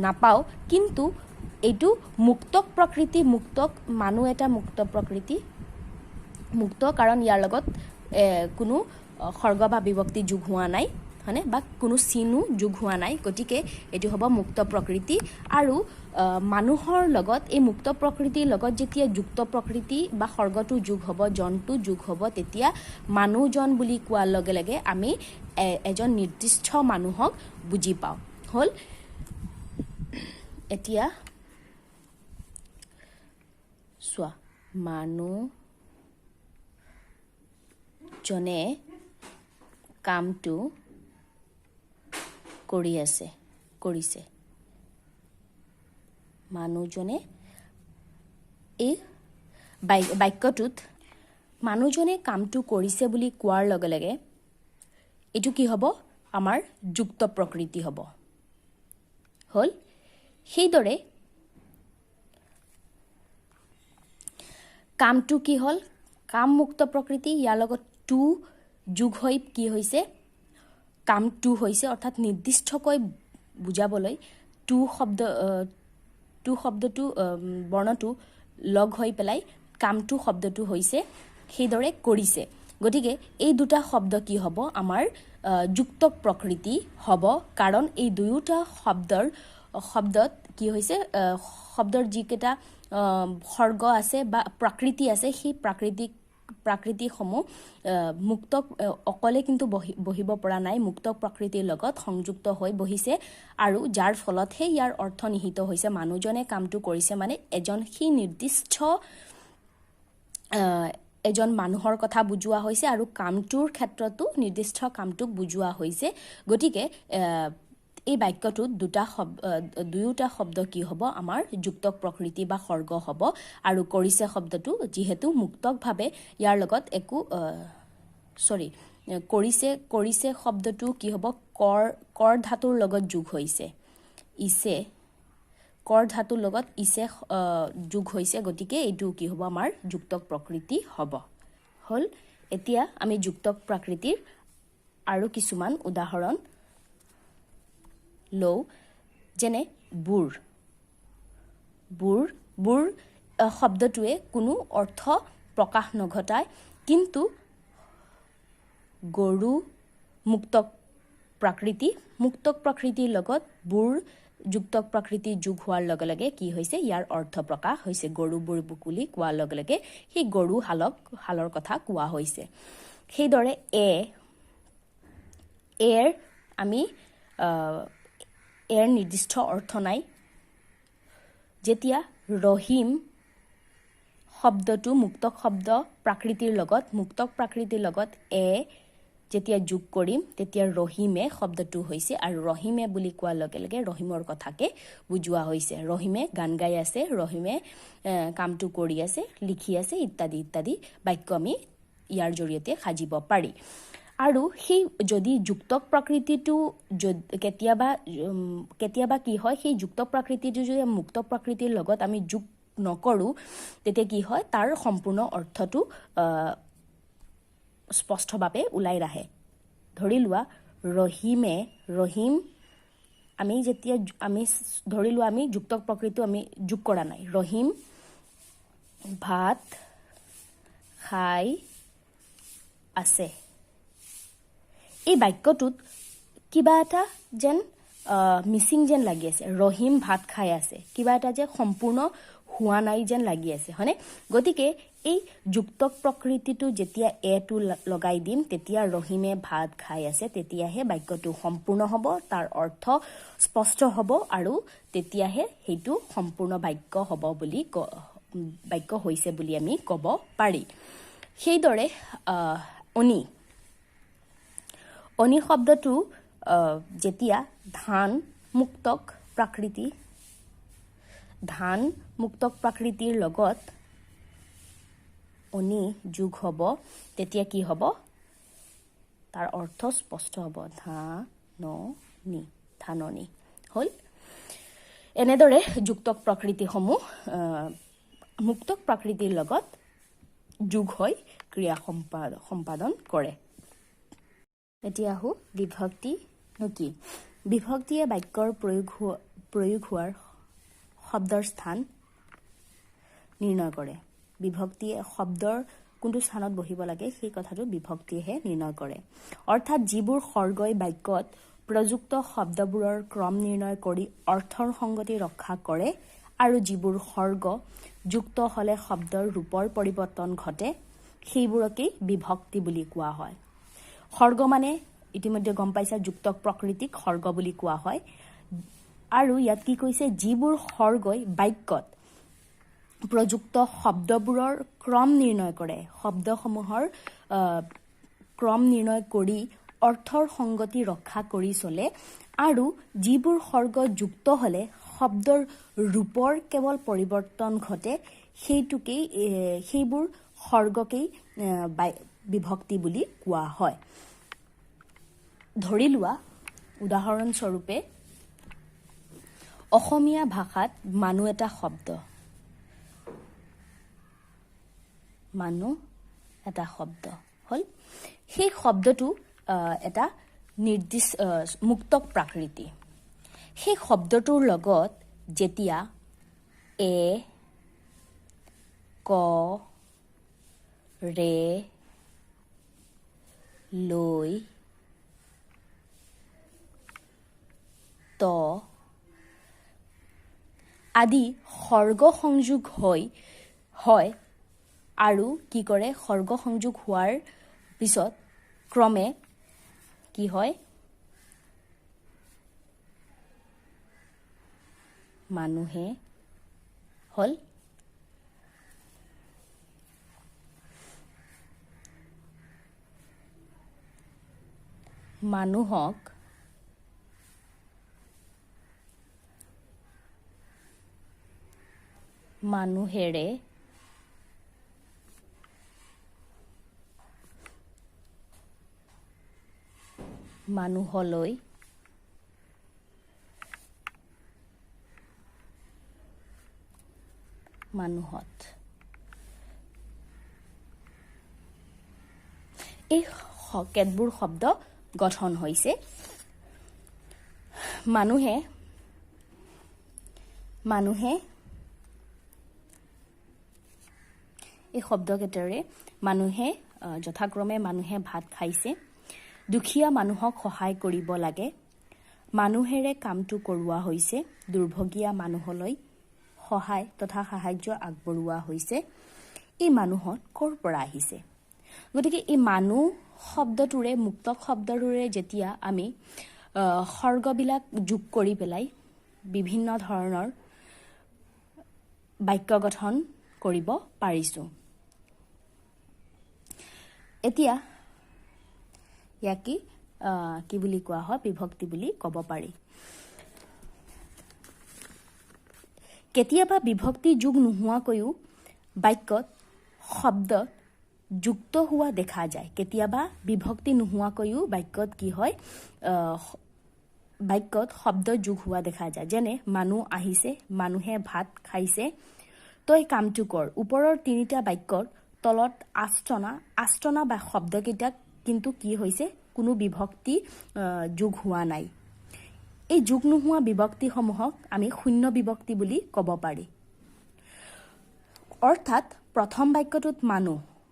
নাপাওঁ, কিন্তু এইটো মুক্ত প্ৰকৃতি। মানুহ এটা মুক্ত প্ৰকৃতি, মুক্ত কাৰণ ইয়াৰ লগত কোনো সৰ্গ বা বিভক্তি যোগ হোৱা নাই, হয়নে? বা কোনো চিনো যোগ হোৱা নাই। গতিকে এইটো হ'ব মুক্ত প্ৰকৃতি। আৰু মানুহৰ লগত, এই মুক্ত প্ৰকৃতিৰ লগত যেতিয়া যুক্ত প্ৰকৃতি বা সৰ্গটো যোগ হ'ব, জনটো যোগ হ'ব, তেতিয়া মানুহজন বুলি কোৱাৰ লগে লগে আমি এজন নিৰ্দিষ্ট মানুহক বুজি পাওঁ। হ'ল। এতিয়া চোৱা, মানুহজনে কামটো কৰিছে। মানুহজনে, এই বাক্যটোত মানুহজনে কামটো কৰিছে বুলি কোৱাৰ লগে লগে এইটো কি হ'ব? আমাৰ যুক্ত প্ৰকৃতি হ'ব। হ'ল। সেইদৰে কামটো কি হ'ল? কাম মুক্ত প্ৰকৃতি, ইয়াৰ লগত টু যোগ হৈ কি হৈছে? কামটো হৈছে, অৰ্থাৎ নিৰ্দিষ্টকৈ বুজাবলৈ টু শব্দটো বৰ্ণটো লগ হৈ পেলাই কামটো শব্দটো হৈছে। সেইদৰে কৰিছে। গতিকে এই দুটা শব্দ কি হ'ব? আমাৰ যুক্ত প্ৰকৃতি হ'ব, কাৰণ এই দুয়োটা শব্দত কি হৈছে? শব্দৰ যিকেইটা সৰ্গ আছে বা প্ৰাকৃতি আছে, সেই প্ৰাকৃতিসমূহ মুক্ত অকলে কিন্তু বহিব পৰা নাই, মুক্ত প্ৰকৃতিৰ লগত সংযুক্ত হৈ বহিছে, আৰু যাৰ ফলতহে ইয়াৰ অৰ্থ নিহিত হৈছে। মানুহজনে কামটো কৰিছে মানে সেই নিৰ্দিষ্ট এজন মানুহৰ কথা বুজোৱা হৈছে, আৰু কামটোৰ ক্ষেত্ৰতো নিৰ্দিষ্ট কামটোক বুজোৱা হৈছে। গতিকে এই বাক্যটোত দুয়োটা শব্দ কি হ'ব? আমাৰ যুক্ত প্ৰকৃতি বা সৰ্গ হ'ব। আৰু কৰিছে শব্দটো যিহেতু মুক্তভাৱে ইয়াৰ লগত একো কৰিছে শব্দটো কি হ'ব? কৰ ধাতুৰ লগত যোগ হৈছে। কৰ ধাতুৰ লগত যোগ হৈছে। গতিকে এইটো কি হ'ব? আমাৰ যুক্ত প্ৰকৃতি হ'ব। হ'ল। এতিয়া আমি যুক্ত প্ৰকৃতিৰ আৰু কিছুমান উদাহৰণ লওঁ, যেনে বুঢ় শব্দটোৱে কোনো অৰ্থ প্ৰকাশ নঘটায়, কিন্তু গৰু মুক্ত প্ৰকৃতিৰ লগত বুঢ় যুক্তক প্ৰকৃতি যোগ হোৱাৰ লগে লগে কি হৈছে ইয়াৰ অৰ্থ প্ৰকাশ হৈছে গৰুবোৰ বুকুলি কোৱাৰ লগে লগে সেই গৰু হালৰ কথা কোৱা হৈছে সেইদৰে এৰ আমি এৰ নিৰ্দিষ্ট অৰ্থ নাই যেতিয়া ৰহিম শব্দটো মুক্তক শব্দ প্ৰাকৃতিৰ লগত যেতিয়া যোগ কৰিম তেতিয়া ৰহিমে শব্দটো হৈছে আৰু ৰহিমে বুলি কোৱাৰ লগে লগে ৰহিমৰ কথাকে বুজোৱা হৈছে ৰহিমে গান গাই আছে ৰহিমে কামটো কৰি আছে লিখি আছে ইত্যাদি ইত্যাদি বাক্য আমি ইয়াৰ জৰিয়তে সাজিব পাৰি আৰু সেই যদি যুক্তক প্ৰকৃতিটো কেতিয়াবা কি হয় সেই যুক্তক প্ৰকৃতিটো যদি মুক্তক প্ৰকৃতিৰ লগত আমি যোগ নকৰোঁ তেতিয়া কি হয় তাৰ সম্পূৰ্ণ অৰ্থটো স্পষ্টভাৱে ওলাই ৰাহে ধৰি লোৱা ৰহিম আমি যেতিয়া আমি ধৰি লোৱা আমি যুক্তক প্ৰকৃতিটো আমি যোগ কৰা নাই ৰহিম ভাত খাই আছে এই বাক্যটোত কিবা এটা যেন মিছিং যেন লাগি আছে ৰহিম ভাত খাই আছে কিবা এটা যে সম্পূৰ্ণ হোৱা নাই যেন লাগি আছে হয়নে গতিকে এই যুক্তক প্ৰকৃতিটো যেতিয়া এটো লগাই দিম তেতিয়া ৰহিমে ভাত খাই আছে তেতিয়াহে বাক্যটো সম্পূৰ্ণ হ'ব তাৰ অৰ্থ স্পষ্ট হ'ব আৰু তেতিয়াহে সেইটো সম্পূৰ্ণ বাক্য হৈছে বুলি আমি ক'ব পাৰি সেইদৰে অনি শব্দটো যেতিয়া ধান মুক্তক প্ৰাকৃতিৰ লগত অনি যোগ হ'ব তেতিয়া কি হ'ব তাৰ অৰ্থ স্পষ্ট হ'ব ধাননি হ'ল এনেদৰে যুক্তক প্ৰকৃতিসমূহ মুক্তক প্ৰাকৃতিৰ লগত যোগ হৈ ক্ৰিয়া সম্পাদন কৰে এতিয়া আহো বিভক্তি কি বিভক্তিয়ে বাক্যৰ প্ৰয়োগ হোৱাৰ শব্দৰ স্থান নিৰ্ণয় কৰে বিভক্তিয়ে শব্দৰ কোনটো স্থানত বহিব লাগে সেই কথাটো বিভক্তিয়েহে নিৰ্ণয় কৰে অৰ্থাৎ যিবোৰ সৰ্গই বাক্যত প্ৰযুক্ত শব্দবোৰৰ ক্ৰম নিৰ্ণয় কৰি অৰ্থৰ সংগতি ৰক্ষা কৰে আৰু যিবোৰ সৰ্গ যুক্ত হ'লে শব্দৰ ৰূপৰ পৰিৱৰ্তন ঘটে সেইবোৰকেই বিভক্তি বুলি কোৱা হয় সৰ্গ মানে ইতিমধ্যে গম পাইছা যুক্তক প্ৰকৃতিক সৰ্গ বুলি কোৱা হয় আৰু ইয়াত কি কৈছে যিবোৰ সৰ্গই বাক্যত প্ৰযুক্ত শব্দবোৰৰ ক্ৰম নিৰ্ণয় কৰে শব্দসমূহৰ ক্ৰম নিৰ্ণয় কৰি অৰ্থৰ সংগতি ৰক্ষা কৰি চলে আৰু যিবোৰ সৰ্গ যুক্ত হ'লে শব্দৰ ৰূপৰ কেৱল পৰিৱৰ্তন ঘটে সেইবোৰ সৰ্গকেই বিভক্তি বুলি কোৱা হয় ধৰি লোৱা উদাহৰণস্বৰূপে অসমীয়া ভাষাত মানুহ এটা শব্দ হ'ল সেই শব্দটো এটা নিৰ্দিষ্ট মুক্তক প্ৰাকৃতি সেই শব্দটোৰ লগত যেতিয়া ক ৰে লৈ ত আদি সৰ্গ সংযোগ হয় আৰু কি কৰে সৰ্গ সংযোগ হোৱাৰ পিছত ক্ৰমে কি হয় মানুহে হ'ল মানুহক মানুহেৰে মানুহলৈ মানুহত এই কেতবোৰ শব্দ গঠন হৈছে মানুহে এই শব্দকেইটাৰে মানুহে যথাক্ৰমে মানুহে ভাত খাইছে দুখীয়া মানুহক সহায় কৰিব লাগে মানুহেৰে কামটো কৰোৱা হৈছে দুৰ্ভগীয়া মানুহলৈ সহায় তথা সাহায্য আগবঢ়োৱা হৈছে এই মানুহত ক'ৰ পৰা আহিছে গতিকে এই মানুহ শব্দটোৰে মুক্তক শব্দটোৰে যেতিয়া আমি সৰ্গবিলাক যোগ কৰি পেলাই বিভিন্ন ধৰণৰ বাক্য গঠন কৰিব পাৰিছো এতিয়া ইয়াকি কি বুলি কোৱা হয় বিভক্তি বুলি ক'ব পাৰি কেতিয়াবা বিভক্তি যোগ নোহোৱাকৈও বাক্যত শব্দ যুক্ত হোৱা দেখা যায় কেতিয়াবা বিভক্তি নোহোৱাকৈও বাক্যত কি হয় বাক্যত শব্দ যোগ হোৱা দেখা যায় যেনে মানুহ আহিছে মানুহে ভাত খাইছে তই কামটো কৰ ওপৰৰ তিনিটা বাক্যৰ তলত আষ্টনা বা শব্দকেইটা কিন্তু কি হৈছে কোনো বিভক্তি যোগ হোৱা নাই এই যোগ নোহোৱা বিভক্তিসমূহক আমি শূন্য বিভক্তি বুলি ক'ব পাৰি অৰ্থাৎ প্ৰথম বাক্যটোত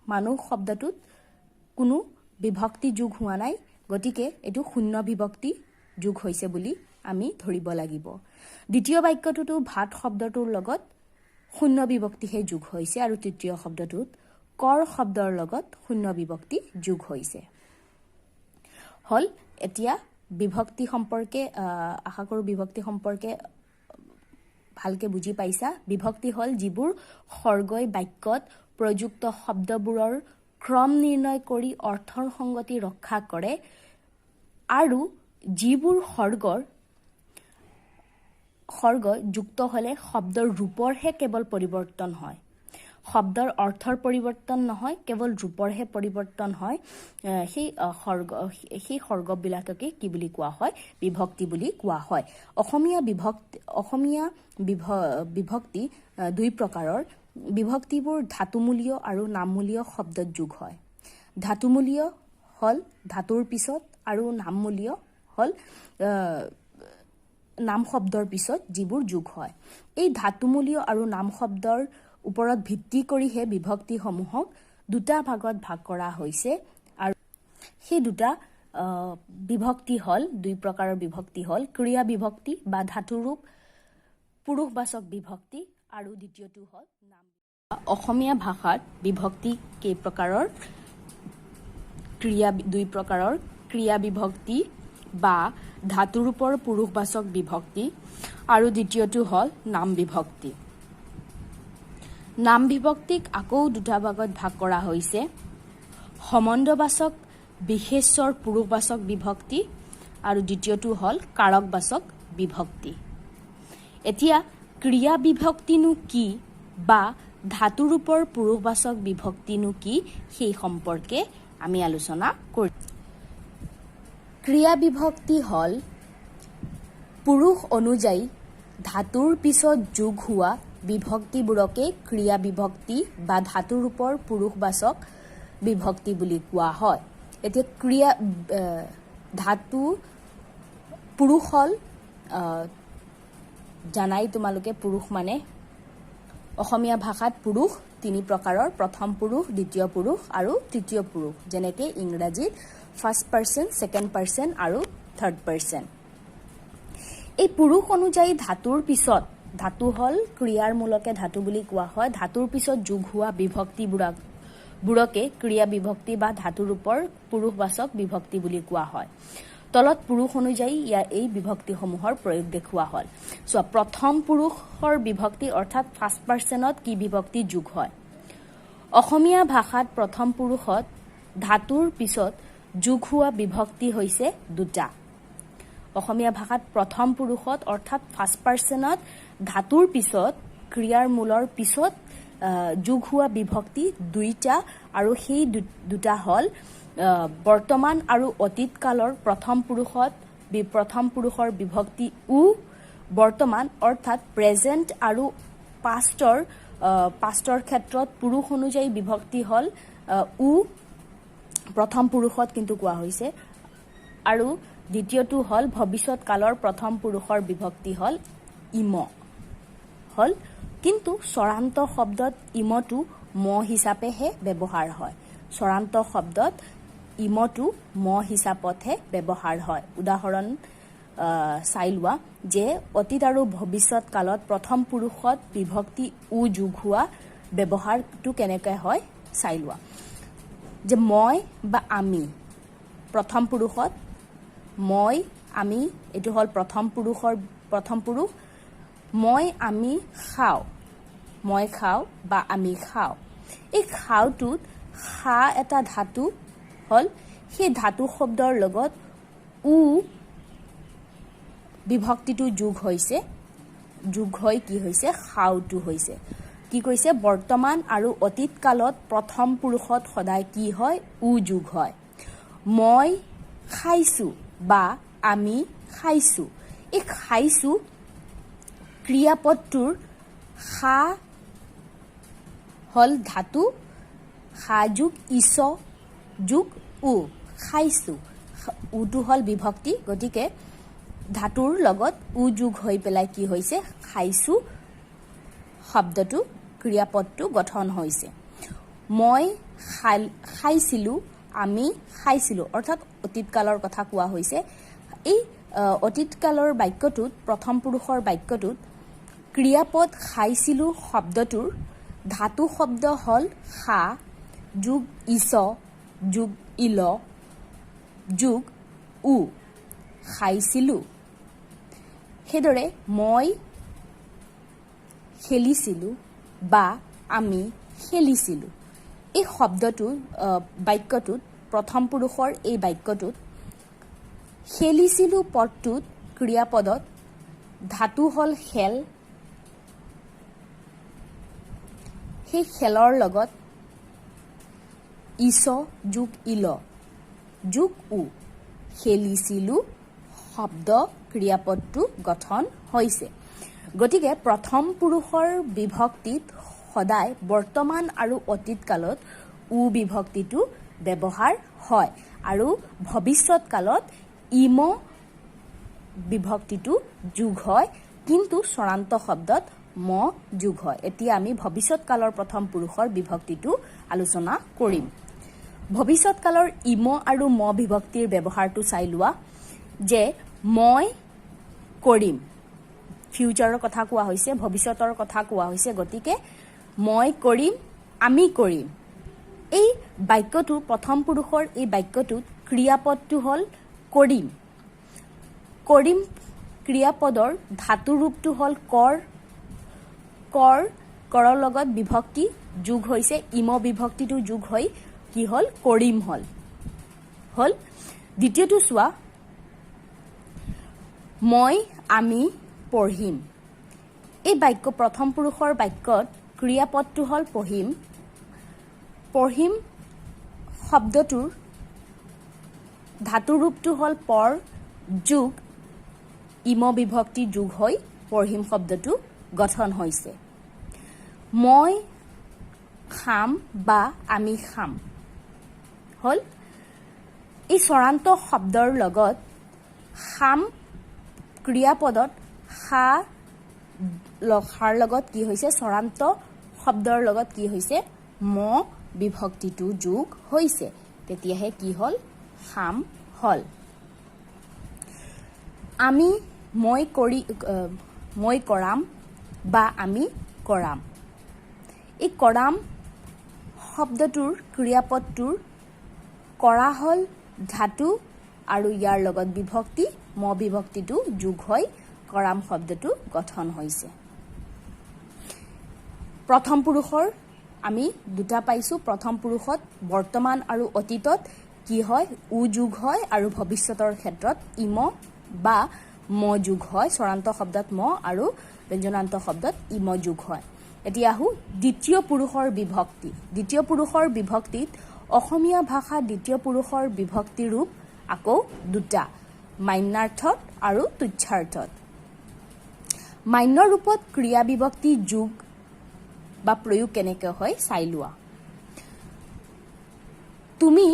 মানুহ শব্দটোত কোনো বিভক্তি যোগ হোৱা নাই গতিকে এটো শূন্য বিভক্তি যোগ হৈছে বুলি আমি ধৰিব লাগিব দ্বিতীয় বাক্যটোতো ভাত শব্দটোৰ লগত শূন্য বিভক্তিহে যোগ হৈছে আৰু তৃতীয় শব্দটোত কৰ শব্দৰ লগত শূন্য বিভক্তি যোগ হৈছে হল এতিয়া বিভক্তি সম্পৰ্কে আশা কৰো বিভক্তি সম্পৰ্কে ভালকে বুজি পাইছা বিভক্তি হল যিবোৰ সৰ্গই বাক্যত প্ৰযুক্ত শব্দবোৰৰ ক্ৰম নিৰ্ণয় কৰি অৰ্থৰ সংগতি ৰক্ষা কৰে আৰু যিবোৰ সৰ্গ যুক্ত হলে শব্দৰ ৰূপৰহে কেৱল পৰিৱৰ্তন হয় শব্দৰ অৰ্থৰ পৰিৱৰ্তন নহয় কেৱল ৰূপৰহে পৰিৱৰ্তন হয় সেই সৰ্গবিলাককে কি বুলি কোৱা হয় বিভক্তি বুলি কোৱা হয় অসমীয়া বিভক্তি দুই প্ৰকাৰৰ বিভক্তিবোৰ ধাতুমূলীয় আৰু নামমূলীয় শব্দত যোগ হয় ধাতুমূলীয় হল ধাতুৰ পিছত আৰু নামমূলীয় হল নাম শব্দৰ পিছত যিবোৰ যোগ হয় এই ধাতুমূলীয় আৰু নাম শব্দৰ ওপৰত ভিত্তি কৰিহে বিভক্তিসমূহক দুটা ভাগত ভাগ কৰা হৈছে আৰু সেই দুটা বিভক্তি হল দুই প্ৰকাৰৰ বিভক্তি হল ক্ৰিয়া বিভক্তি বা ধাতুৰূপ পুৰুষবাচক বিভক্তি আৰু দ্বিতীয়টো হল নাম অসমীয়া ভাষাত বিভক্তি কেই প্ৰকাৰৰ দুই প্ৰকাৰৰ ক্ৰিয়া বিভক্তি বা ধাতুৰূপৰ পুৰুষবাচক বিভক্তি আৰু দ্বিতীয়টো হল নাম বিভক্তি নাম বিভক্তিক আকৌ দুটা ভাগত ভাগ কৰা হৈছে সম্বন্ধবাচক বিশেষ্যৰ পুৰুষবাচক বিভক্তি আৰু দ্বিতীয়টো হল কাৰকবাচক বিভক্তি এতিয়া ক্ৰিয়া বিভক্তিনো কি বা ধাতুৰূপৰ পুৰুষবাচক বিভক্তিনো কি সেই সম্পৰ্কে আমি আলোচনা কৰিম ক্ৰিয়া বিভক্তি হল পুৰুষ অনুযায়ী ধাতুৰ পিছত যোগ হোৱা বিভক্তিবোৰকে ক্ৰিয়া বিভক্তি বা ধাতুৰূপৰ পুৰুষবাচক বিভক্তি বুলি কোৱা হয় এতিয়া ক্ৰিয়া ধাতু পুৰুষ হল জানাই তোমালোকে পুৰুষ মানে অসমীয়া ভাষাত পুৰুষ তিনি প্ৰকাৰৰ প্ৰথম পুৰুষ দ্বিতীয় পুৰুষ আৰু তৃতীয় পুৰুষ যেনেকে ইংৰাজীত ফাৰ্ষ্ট পাৰ্সন সেকেন্ড পাৰ্সন আৰু থাৰ্ড পাৰ্সন এই পুৰুষ অনুযায়ী ধাতুৰ পিছত ধাতু হল ক্ৰিয়াৰ মূলকে ধাতু বুলি কোৱা হয় ধাতুৰ পিছত যোগ হোৱা বিভক্তিবোৰকে ক্ৰিয়া বিভক্তি বা ধাতুৰূপৰ পুৰুষবাচক বিভক্তি বুলি কোৱা হয় তলত পুৰুষ অনুযায়ী এই বিভক্তিসমূহৰ প্ৰয়োগ দেখুওৱা হল প্ৰথম পুৰুষৰ বিভক্তি অৰ্থাৎ ফাৰ্ষ্ট পাৰ্সনত কি বিভক্তি যোগ হয় অসমীয়া ভাষাত প্ৰথম পুৰুষত ধাতুৰ পিছত যোগ হোৱা বিভক্তি হৈছে দুটা অসমীয়া ভাষাত প্ৰথম পুৰুষত অৰ্থাৎ ফাৰ্ষ্ট পাৰ্সনত ধাতুৰ পিছত ক্ৰিয়াৰ মূলৰ পিছত যোগ হোৱা বিভক্তি দুইটা আৰু সেই দুটা হল বৰ্তমান আৰু অতীত কালৰ প্ৰথম পুৰুষৰ বিভক্তি উ বৰ্তমান অৰ্থাৎ প্ৰেজেন্ট আৰু পাষ্টৰ ক্ষেত্ৰত পুৰুষ অনুযায়ী বিভক্তি হল উ প্ৰথম পুৰুষত কিন্তু কোৱা হৈছে আৰু দ্বিতীয়টো হল ভৱিষ্যৎ কালৰ প্ৰথম পুৰুষৰ বিভক্তি হল ইম হল কিন্তু চৰান্ত শব্দত ইমটো ম হিচাপেহে ব্যৱহাৰ হয় চৰান্ত শব্দত ইমটো ম হিচাপতহে ব্যৱহাৰ হয় উদাহৰণ চাই লোৱা যে অতীত আৰু ভৱিষ্যৎ কালত প্ৰথম পুৰুষত বিভক্তি উ যোগ হোৱা ব্যৱহাৰটো কেনেকৈ হয় চাই লোৱা যে মই বা আমি প্ৰথম পুৰুষত মই আমি এটো হল প্ৰথম পুৰুষ মই আমি খাও মই খাও বা আমি খাও এই খাওটোত খা এটা ধাতু হল সেই ধাতু শব্দৰ লগত উ বিভক্তিটো যোগ হৈ কি হৈছে খাওটো হৈছে কি কৈছে বৰ্তমান আৰু অতীত কালত প্ৰথম পুৰুষত সদায় কি হয় উ যোগ হয় মই খাইছো বা আমি খাইছো এই খাইছো ক্ৰিয়াপদটোৰ খা হল ধাতু খা যোগ ইছ যোগ উ খাইছো উটো হল বিভক্তি গতিকে ধাতুৰ লগত উ যোগ হৈ পেলাই কি হৈছে খাইছো শব্দটো ক্ৰিয়াপদটো গঠন হৈছে মই খাইছিলো আমি খাইছিলো অৰ্থাৎ অতীত কালৰ কথা কোৱা হৈছে এই অতীত কালৰ বাক্যটোত প্ৰথম পুৰুষৰ বাক্যটোত ক্ৰিয়াপদ খাইছিলো শব্দটোৰ ধাতু শব্দ হল খা যোগ ইছ যোগ ইল যোগ উ খাইছিলো হেদৰে মই খেলিছিলো বা আমি খেলিছিলো এই শব্দটো বাক্যটোত প্ৰথম পুৰুষৰ এই বাক্যটোত খেলিছিলো পদটোত ক্ৰিয়াপদত ধাতু হল খেল সেই খেলৰ লগত ইছ যোগ ইল যোগ উ খেলিছিলো শব্দ ক্ৰিয়াপদটো গঠন হৈছে গতিকে প্ৰথম পুৰুষৰ বিভক্তিত সদায় বৰ্তমান আৰু অতীত কালত উ বিভক্তিটো ব্যৱহাৰ হয় আৰু ভৱিষ্যৎ কালত ইম বিভক্তিটো যোগ হয় কিন্তু চৰান্ত শব্দত ম যোগ হয় এতিয়া আমি ভৱিষ্যৎ কালৰ প্ৰথম পুৰুষৰ বিভক্তিটো আলোচনা কৰিম ভৱিষ্যৎ কালৰ ইম আৰু ম বিভক্তিৰ ব্যৱহাৰটো চাই লোৱা যে মই কৰিম ফিউচাৰৰ কথা কোৱা হৈছে ভৱিষ্যতৰ কথা কোৱা হৈছে গতিকে মই কৰিম আমি কৰিম এই বাক্যটো প্ৰথম পুৰুষৰ এই বাক্যটোত ক্ৰিয়াপদটো হল কৰিম কৰিম ক্ৰিয়াপদৰ ধাতু ৰূপটো হল কৰৰ লগত বিভক্তি যোগ হৈছে ইম বিভক্তিটো যোগ হৈ কি হল কৰিম হল দ্বিতীয়টো চোৱা মই আমি পঢ়িম এই বাক্য প্ৰথম পুৰুষৰ বাক্যত ক্ৰিয়াপদটো হল পঢ়িম শব্দটোৰ ধাতু ৰূপটো হল পৰ যোগ ইম বিভক্তি যোগ হৈ পঢ়িম শব্দটো গঠন হৈছে মই খাম বা আমি খাম হল এই চৰান্ত শব্দৰ লগত খাম ক্ৰিয়াপদত খাৰ লগত কি হৈছে চৰান্ত শব্দৰ লগত কি হৈছে ম বিভক্তিটো যোগ হৈছে তেতিয়াহে কি হল খাম হল আমি মই কৰাম বা আমি কৰাম এই কৰাম শব্দটোৰ ক্ৰিয়াপদটোৰ কৰা হল ধাতু আৰু ইয়াৰ লগত বিভক্তি ম বিভক্তিটো যোগ হৈ কৰাম শব্দটো গঠন হৈছে প্ৰথম পুৰুষৰ আমি দুটা পাইছো প্ৰথম পুৰুষত বৰ্তমান আৰু অতীতত কি হয় উ যোগ হয় আৰু ভৱিষ্যতৰ ক্ষেত্ৰত ইম বা ম যোগ হয় চৰান্ত শব্দত ম আৰু ব্যঞ্জনান্ত শব্দত ইম যোগ হয় এতিয়া আহো দ্বিতীয় পুৰুষৰ বিভক্তিত অসমীয়া ভাষা দ্বিতীয় পুৰুষৰ বিভক্তি ৰূপ আকৌ দুটা মান্যাৰ্থত আৰু তুচ্ছাৰ্থত মান্য ৰূপত ক্ৰিয়া বিভক্তি যোগ বা প্ৰয়োগ কেনেকৈ হয় চাই লোৱা তুমি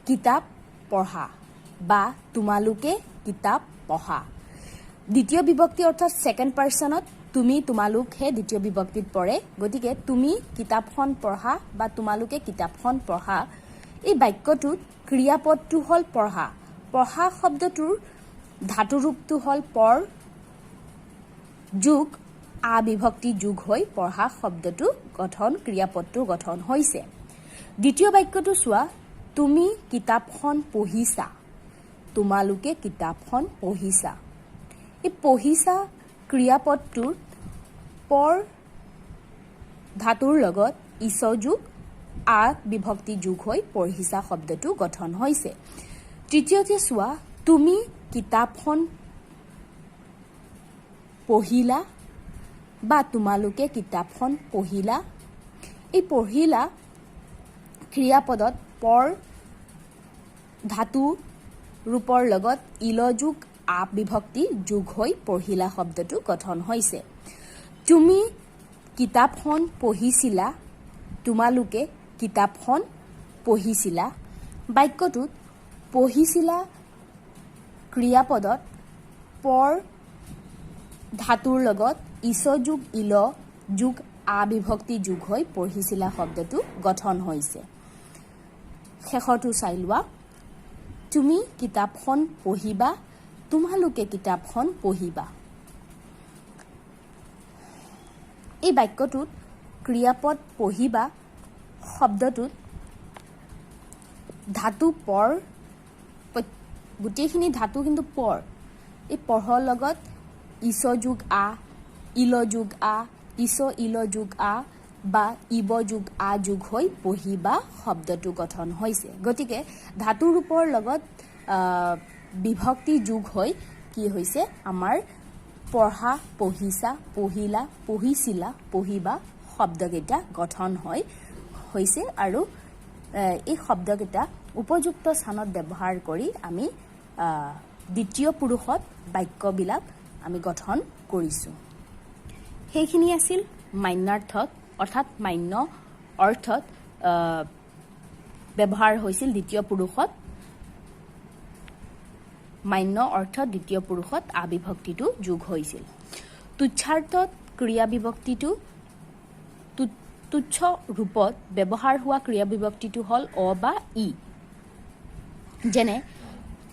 কিতাপ পঢ়া বা তোমালোকে কিতাপ পঢ়া দ্বিতীয় বিভক্তি অৰ্থাৎ সেকেন্ড পাৰ্সনত তুমি তোমালোকহে দ্বিতীয় বিভক্তিত পৰে গতিকে তুমি কিতাপখন পঢ়া বা তোমালোকে কিতাপখন পঢ়া এই বাক্যটোত ক্ৰিয়াপদটো হল পঢ়া শব্দটোৰ ধাতু ৰূপটো হ'ল পৰ যোগ আ বিভক্তি যোগ হৈ পঢ়া শব্দটো গঠন ক্ৰিয়াপদটো গঠন হৈছে দ্বিতীয় বাক্যটো চোৱা তুমি কিতাপখন পঢ়িছা তোমালোকে কিতাপখন পঢ়িছা এই পঢ়িছা ক্ৰিয়াপদটোৰ পৰ ধাতুৰ লগত ইছ যোগ আ বিভক্তি যোগ হৈ পঢ়িছা শব্দটো গঠন হৈছে তৃতীয়তে চোৱা তুমি কিতাপখন পঢ়িলা বা তোমালোকে কিতাপখন পঢ়িলা এই পঢ়িলা ক্ৰিয়াপদত পৰ ধাতু ৰূপৰ লগত ইল যোগ আ বিভক্তি যোগ হৈ পঢ়িলা শব্দটো গঠন হৈছে তুমি কিতাপখন পঢ়িছিলা তোমালোকে কিতাপখন পঢ়িছিলা বাক্যটোত পঢ়িছিলা ক্ৰিয়াপদত পৰ ধাতুৰ লগত ইছ যোগ ইল যোগ আ বিভক্তি যোগ হৈ পঢ়িছিলা শব্দটো গঠন হৈছে শেষৰটো চাই লোৱা তুমি কিতাপখন পঢ়িবা তোমালোকে কিতাপখন পঢ়িবা এই বাক্যটোত ক্ৰিয়াপদ পঢ়িবা শব্দটোত ধাতু পৰ গোটেইখিনি ধাতু কিন্তু পৰ এই পঢ়ৰ লগত ইছ যোগ আ ইল যোগ আ ইছ ইল যোগ আ বা ইব যোগ আ যোগ হৈ পঢ়িবা শব্দটো গঠন হৈছে গতিকে ধাতু ৰূপৰ লগত বিভক্তি যোগ হৈ কি হৈছে আমাৰ পঢ়া পঢ়িছা পঢ়িলা পঢ়িছিলা পঢ়িবা শব্দকেইটা গঠন হৈছে আৰু এই শব্দকেইটা উপযুক্ত স্থানত ব্যৱহাৰ কৰি আমি দ্বিতীয় পুৰুষত বাক্যবিলাক আমি গঠন কৰিছোঁ সেইখিনি আছিল মান্যাৰ্থত অৰ্থাৎ মান্য অৰ্থত ব্যৱহাৰ হৈছিল দ্বিতীয় পুৰুষত মান্য অৰ্থত দ্বিতীয় পুৰুষত আ বিভক্তিটো যোগ হৈছিল তুচ্ছাৰ্থত ক্ৰিয়া বিভক্তিটো তুচ্ছ ৰূপত ব্যৱহাৰ হোৱা ক্ৰিয়া বিভক্তিটো হ'ল অ বা ই যেনে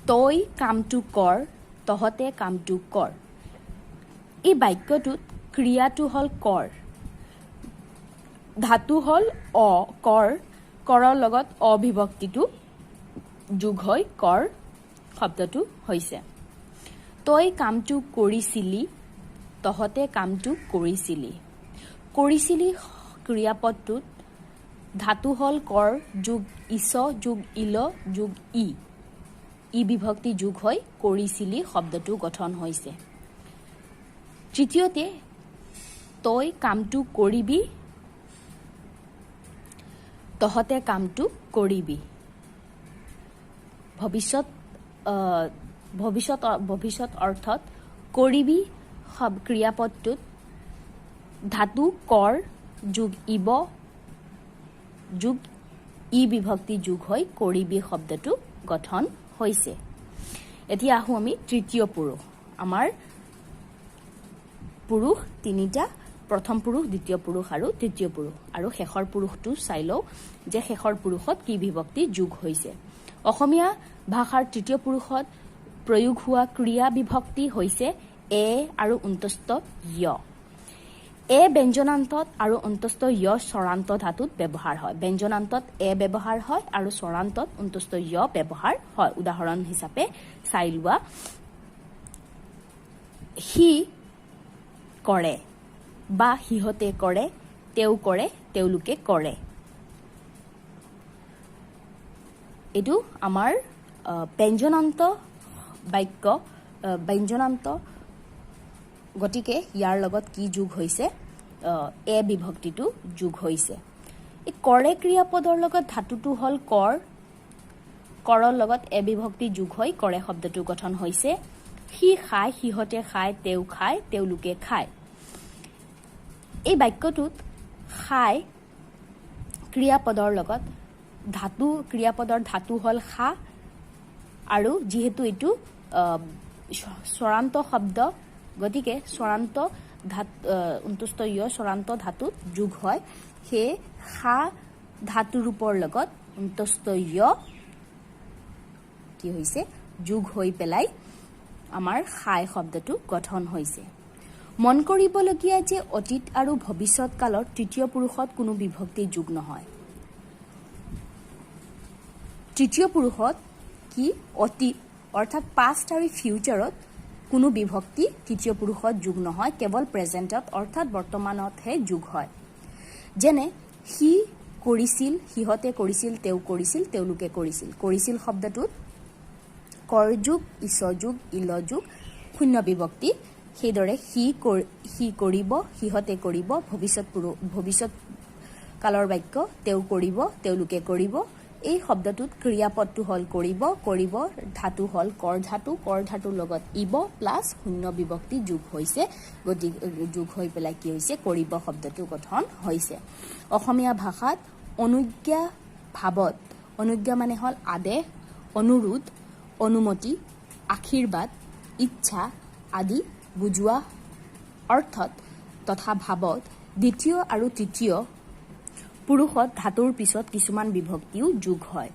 তই কামটো কৰ তহতে কামটো কৰ এই বাক্যটোত ক্ৰিয়াটো হ'ল কৰ ধাতু হ'ল অ কৰ কৰৰ লগত অবিভক্তিটো যোগ হৈ কৰ শব্দটো হৈছে তই কামটো কৰিছিলি তহতে কামটো কৰিছিলি ক্ৰিয়াপদটোত ধাতু হ'ল কৰ যোগ ইছ যোগ ইল যোগ ই বিভক্তি যোগ হৈ কৰিছিলি শব্দটো গঠন হৈছে তৃতীয়তে তই কামটো কৰিবি তহতে কামটো কৰিবি ভৱিষ্যত অৰ্থত কৰিবি ক্ৰিয়াপদটোত ধাতু কৰ যোগ ইব যোগ ই বিভক্তি যোগ হৈ কৰিবি শব্দটো গঠন হৈছে এতিয়া আহোঁ আমি তৃতীয় পুৰুষ আমাৰ পুৰুষ তিনিটা প্ৰথম পুৰুষ দ্বিতীয় পুৰুষ আৰু তৃতীয় পুৰুষ আৰু শেষৰ পুৰুষটো চাই লওঁ যে শেষৰ পুৰুষত কি বিভক্তি যোগ হৈছে অসমীয়া ভাষাৰ তৃতীয় পুৰুষত প্ৰয়োগ হোৱা ক্ৰিয়া বিভক্তি হৈছে এ আৰু অন্তস্থ য় এ ব্যঞ্জনান্তত আৰু অন্তস্থ য় স্বৰান্ত ধাতুত ব্যৱহাৰ হয় ব্যঞ্জনান্তত এ ব্যৱহাৰ হয় আৰু স্বৰান্তত অন্তস্থ য় ব্যৱহাৰ হয় উদাহৰণ হিচাপে চাই লোৱা সি কৰে বা সিহঁতে কৰে তেওঁ কৰে তেওঁলোকে কৰে এইটো আমাৰ ব্যঞ্জনান্ত বাক্য ব্যঞ্জনান্ত গতিকে ইয়াৰ লগত কি যোগ হৈছে এ বিভক্তিটো যোগ হৈছে এই কৰে ক্ৰিয়াপদৰ লগত ধাতুটো হ'ল কৰ কৰৰ লগত এ বিভক্তি যোগ হৈ কৰে শব্দটো গঠন হৈছে সি খায় সিহঁতে খায় তেওঁ খায় তেওঁলোকে খায় এই বাক্যটোত খায় ক্ৰিয়াপদৰ লগত ক্ৰিয়াপদৰ ধাতু হ'ল খা আৰু যিহেতু এইটো স্বৰান্ত শব্দ গতিকে স্বৰান্ত অন্তস্থ য় স্বৰান্ত ধাতুত যোগ হয় সেয়ে খা ধাতু ৰূপৰ লগত অন্তস্থ য় কি হৈছে যোগ হৈ পেলাই আমাৰ খাই শব্দটো গঠন হৈছে মন কৰিবলগীয়া যে অতীত আৰু ভৱিষ্যৎ কালৰ তৃতীয় পুৰুষত কোনো বিভক্তি যোগ নহয় তৃতীয় পুৰুষত কি অতীত অৰ্থাৎ পাষ্ট আৰু ফিউচাৰত কোনো বিভক্তি তৃতীয় পুৰুষত যোগ নহয় কেৱল প্ৰেজেন্টত অৰ্থাৎ বৰ্তমানতহে যোগ হয় যেনে হি কৰিছিল হিহতে কৰিছিল তেওঁ কৰিছিল তেওঁলোকে কৰিছিল কৰিছিল শব্দটোত কৰ যোগ ইছ যোগ ইল যোগ শূন্য বিভক্তি সেইদৰে হি কৰিব হিহতে কৰিব ভৱিষ্যৎ কালৰ বাক্য তেওঁ কৰিব তেওঁলোকে কৰিব এই শব্দটোত ক্ৰিয়াপদটো হল কৰিব কৰিব ধাতু হল কৰ ধাতুৰ লগত ইব প্লাস শূন্য বিভক্তি যোগ হৈছে গতিকে যোগ হৈ পেলাই কি হৈছে কৰিব শব্দটো গঠন হৈছে অসমীয়া ভাষাত অনুজ্ঞা ভাৱত অনুজ্ঞা মানে হল আদেশ অনুৰোধ অনুমতি আশীৰ্বাদ ইচ্ছা আদি বুজোৱা অৰ্থত তথা ভাৱত দ্বিতীয় আৰু তৃতীয় পুৰুষত ধাতুৰ পিছত কিছুমান বিভক্তিও যোগ হয়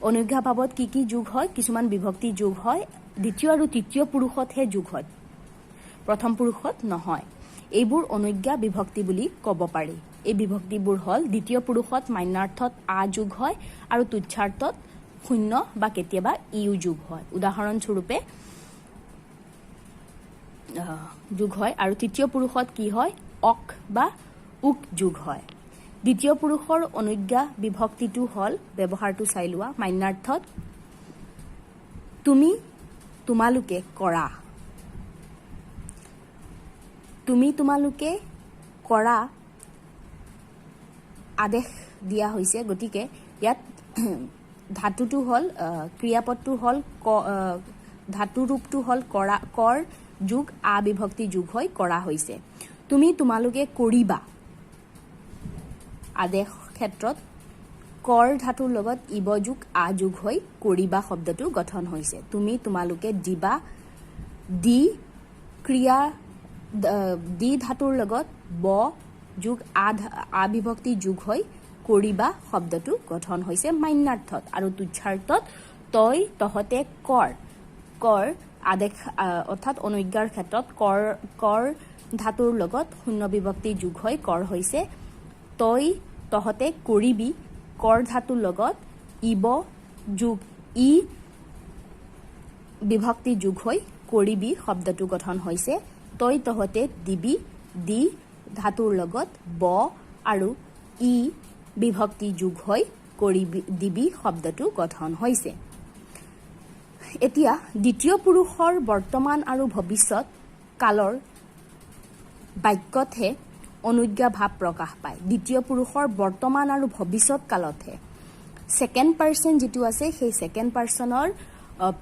অনুজ্ঞা ভাৱত কি যোগ হয় কিছুমান বিভক্তি যোগ হয় দ্বিতীয় আৰু তৃতীয় পুৰুষতহে যোগ হয় প্ৰথম পুৰুষত নহয় এইবোৰ অনুজ্ঞা বিভক্তি বুলি ক'ব পাৰি এই বিভক্তিবোৰ হল দ্বিতীয় পুৰুষত মান্যাৰ্থত আ যোগ হয় আৰু তুচ্ছাৰ্থত শূন্য বা কেতিয়াবা ইউ যোগ হয় উদাহৰণ স্বৰূপে যোগ হয় আৰু তৃতীয় পুৰুষত কি হয় অক বা উক যোগ হয় দ্বিতীয় পুৰুষৰ অনুজ্ঞা বিভক্তিটো হল ব্যৱহাৰটো চাই লোৱা মান্যাৰ্থত তুমি তোমালোকে কৰা তুমি তোমালোকে কৰা আদেশ দিয়া হৈছে গতিকে ইয়াত ধাতুটো হল ক্ৰিয়াপদটো হল ধাতু ৰূপটো হল কৰা কৰ যোগ আ বিভক্তি যোগ হৈ কৰা হৈছে তুমি তোমালোকে কৰিবা আদেশ ক্ষেত্ৰত কৰ ধাতুৰ লগত ইব যোগ আ যোগ হৈ কৰিবা শব্দটো গঠন হৈছে তুমি তোমালোকে দিবা দি ক্ৰিয়া দি ধাতুৰ লগত ব যোগ আ বিভক্তি যোগ হৈ কৰিবা শব্দটো গঠন হৈছে মান্যাৰ্থত আৰু তুচ্ছাৰ্থত তই তহতে কৰ আদেশ অৰ্থাৎ অনুজ্ঞাৰ ক্ষেত্ৰত কৰ ধাতুৰ লগত শূন্য বিভক্তি যোগ হৈ কৰ হৈছে তই তহতে কৰিবি কৰ ধাতুৰ লগত ইব যোগ ই বিভক্তি যোগ হৈ কৰিবি শব্দটো গঠন হৈছে তই তহতে দিবি দি ধাতুৰ লগত ব আৰু ই বিভক্তি যোগ হৈ কৰিবি দিবি শব্দটো গঠন হৈছে এতিয়া দ্বিতীয় পুৰুষৰ বৰ্তমান আৰু ভৱিষ্যৎ কালৰ বাক্যতহে অনুজ্ঞা ভাৱ প্ৰকাশ পায় দ্বিতীয় পুৰুষৰ বৰ্তমান আৰু ভৱিষ্যৎ কালতহে সেকেন্ড পাৰ্সন যেটো আছে সেই সেকেন্ড পাৰ্সনৰ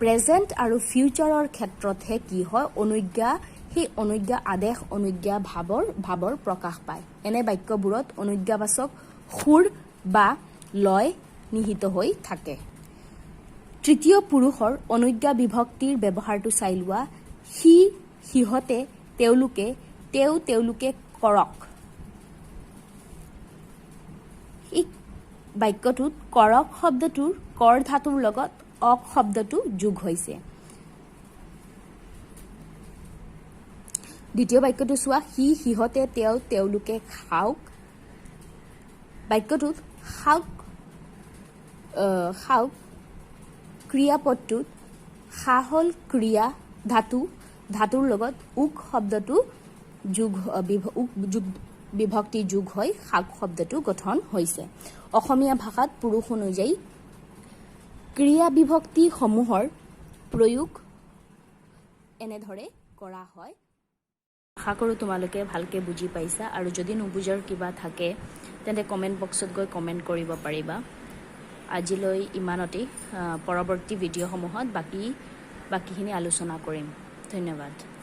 প্ৰেজেন্ট আৰু ফিউচাৰৰ ক্ষেত্ৰতহে কি হয় অনুজ্ঞা সেই অনুজ্ঞা আদেশ অনুজ্ঞা ভাৱৰ প্ৰকাশ পায় এনে বাক্যবোৰত অনুজ্ঞাবাচক সুৰ বা লয় নিহিত হৈ থাকে তৃতীয় পুৰুষৰ অনুজ্ঞা বিভক্তিৰ ব্যৱহাৰটো চাই লোৱা হি হিহতে তেওঁলোকে তেওঁলোকে কৰক এই বাক্যটোত কৰক শব্দটোৰ কৰ ধাতুৰ লগত অক শব্দটো যোগ হৈছে দ্বিতীয় বাক্যটো চোৱা হি হিহতে তেওঁলোকে খাওক বাক্যটোত খাওক ক্ৰিয়াপদটোত খা হল ক্ৰিয়া ধাতুৰ লগত উক শব্দটো যোগ বিভক্তি যোগ হৈ খাক শব্দটো গঠন হৈছে অসমীয়া ভাষাত পুৰুষ অনুযায়ী ক্ৰিয়া বিভক্তি সমূহৰ প্ৰয়োগ এনেদৰে কৰা হয় আশা কৰোঁ তোমালোকে ভালকে বুজি পাইছা আৰু যদি নুবুজাৰ কিবা থাকে তেন্তে কমেন্ট বক্সত গৈ কমেন্ট কৰিব পাৰিবা আজিলৈ ইমানতে পৰৱৰ্তী ভিডিঅ' সমূহত বাকিখিনি আলোচনা কৰিম ধন্যবাদ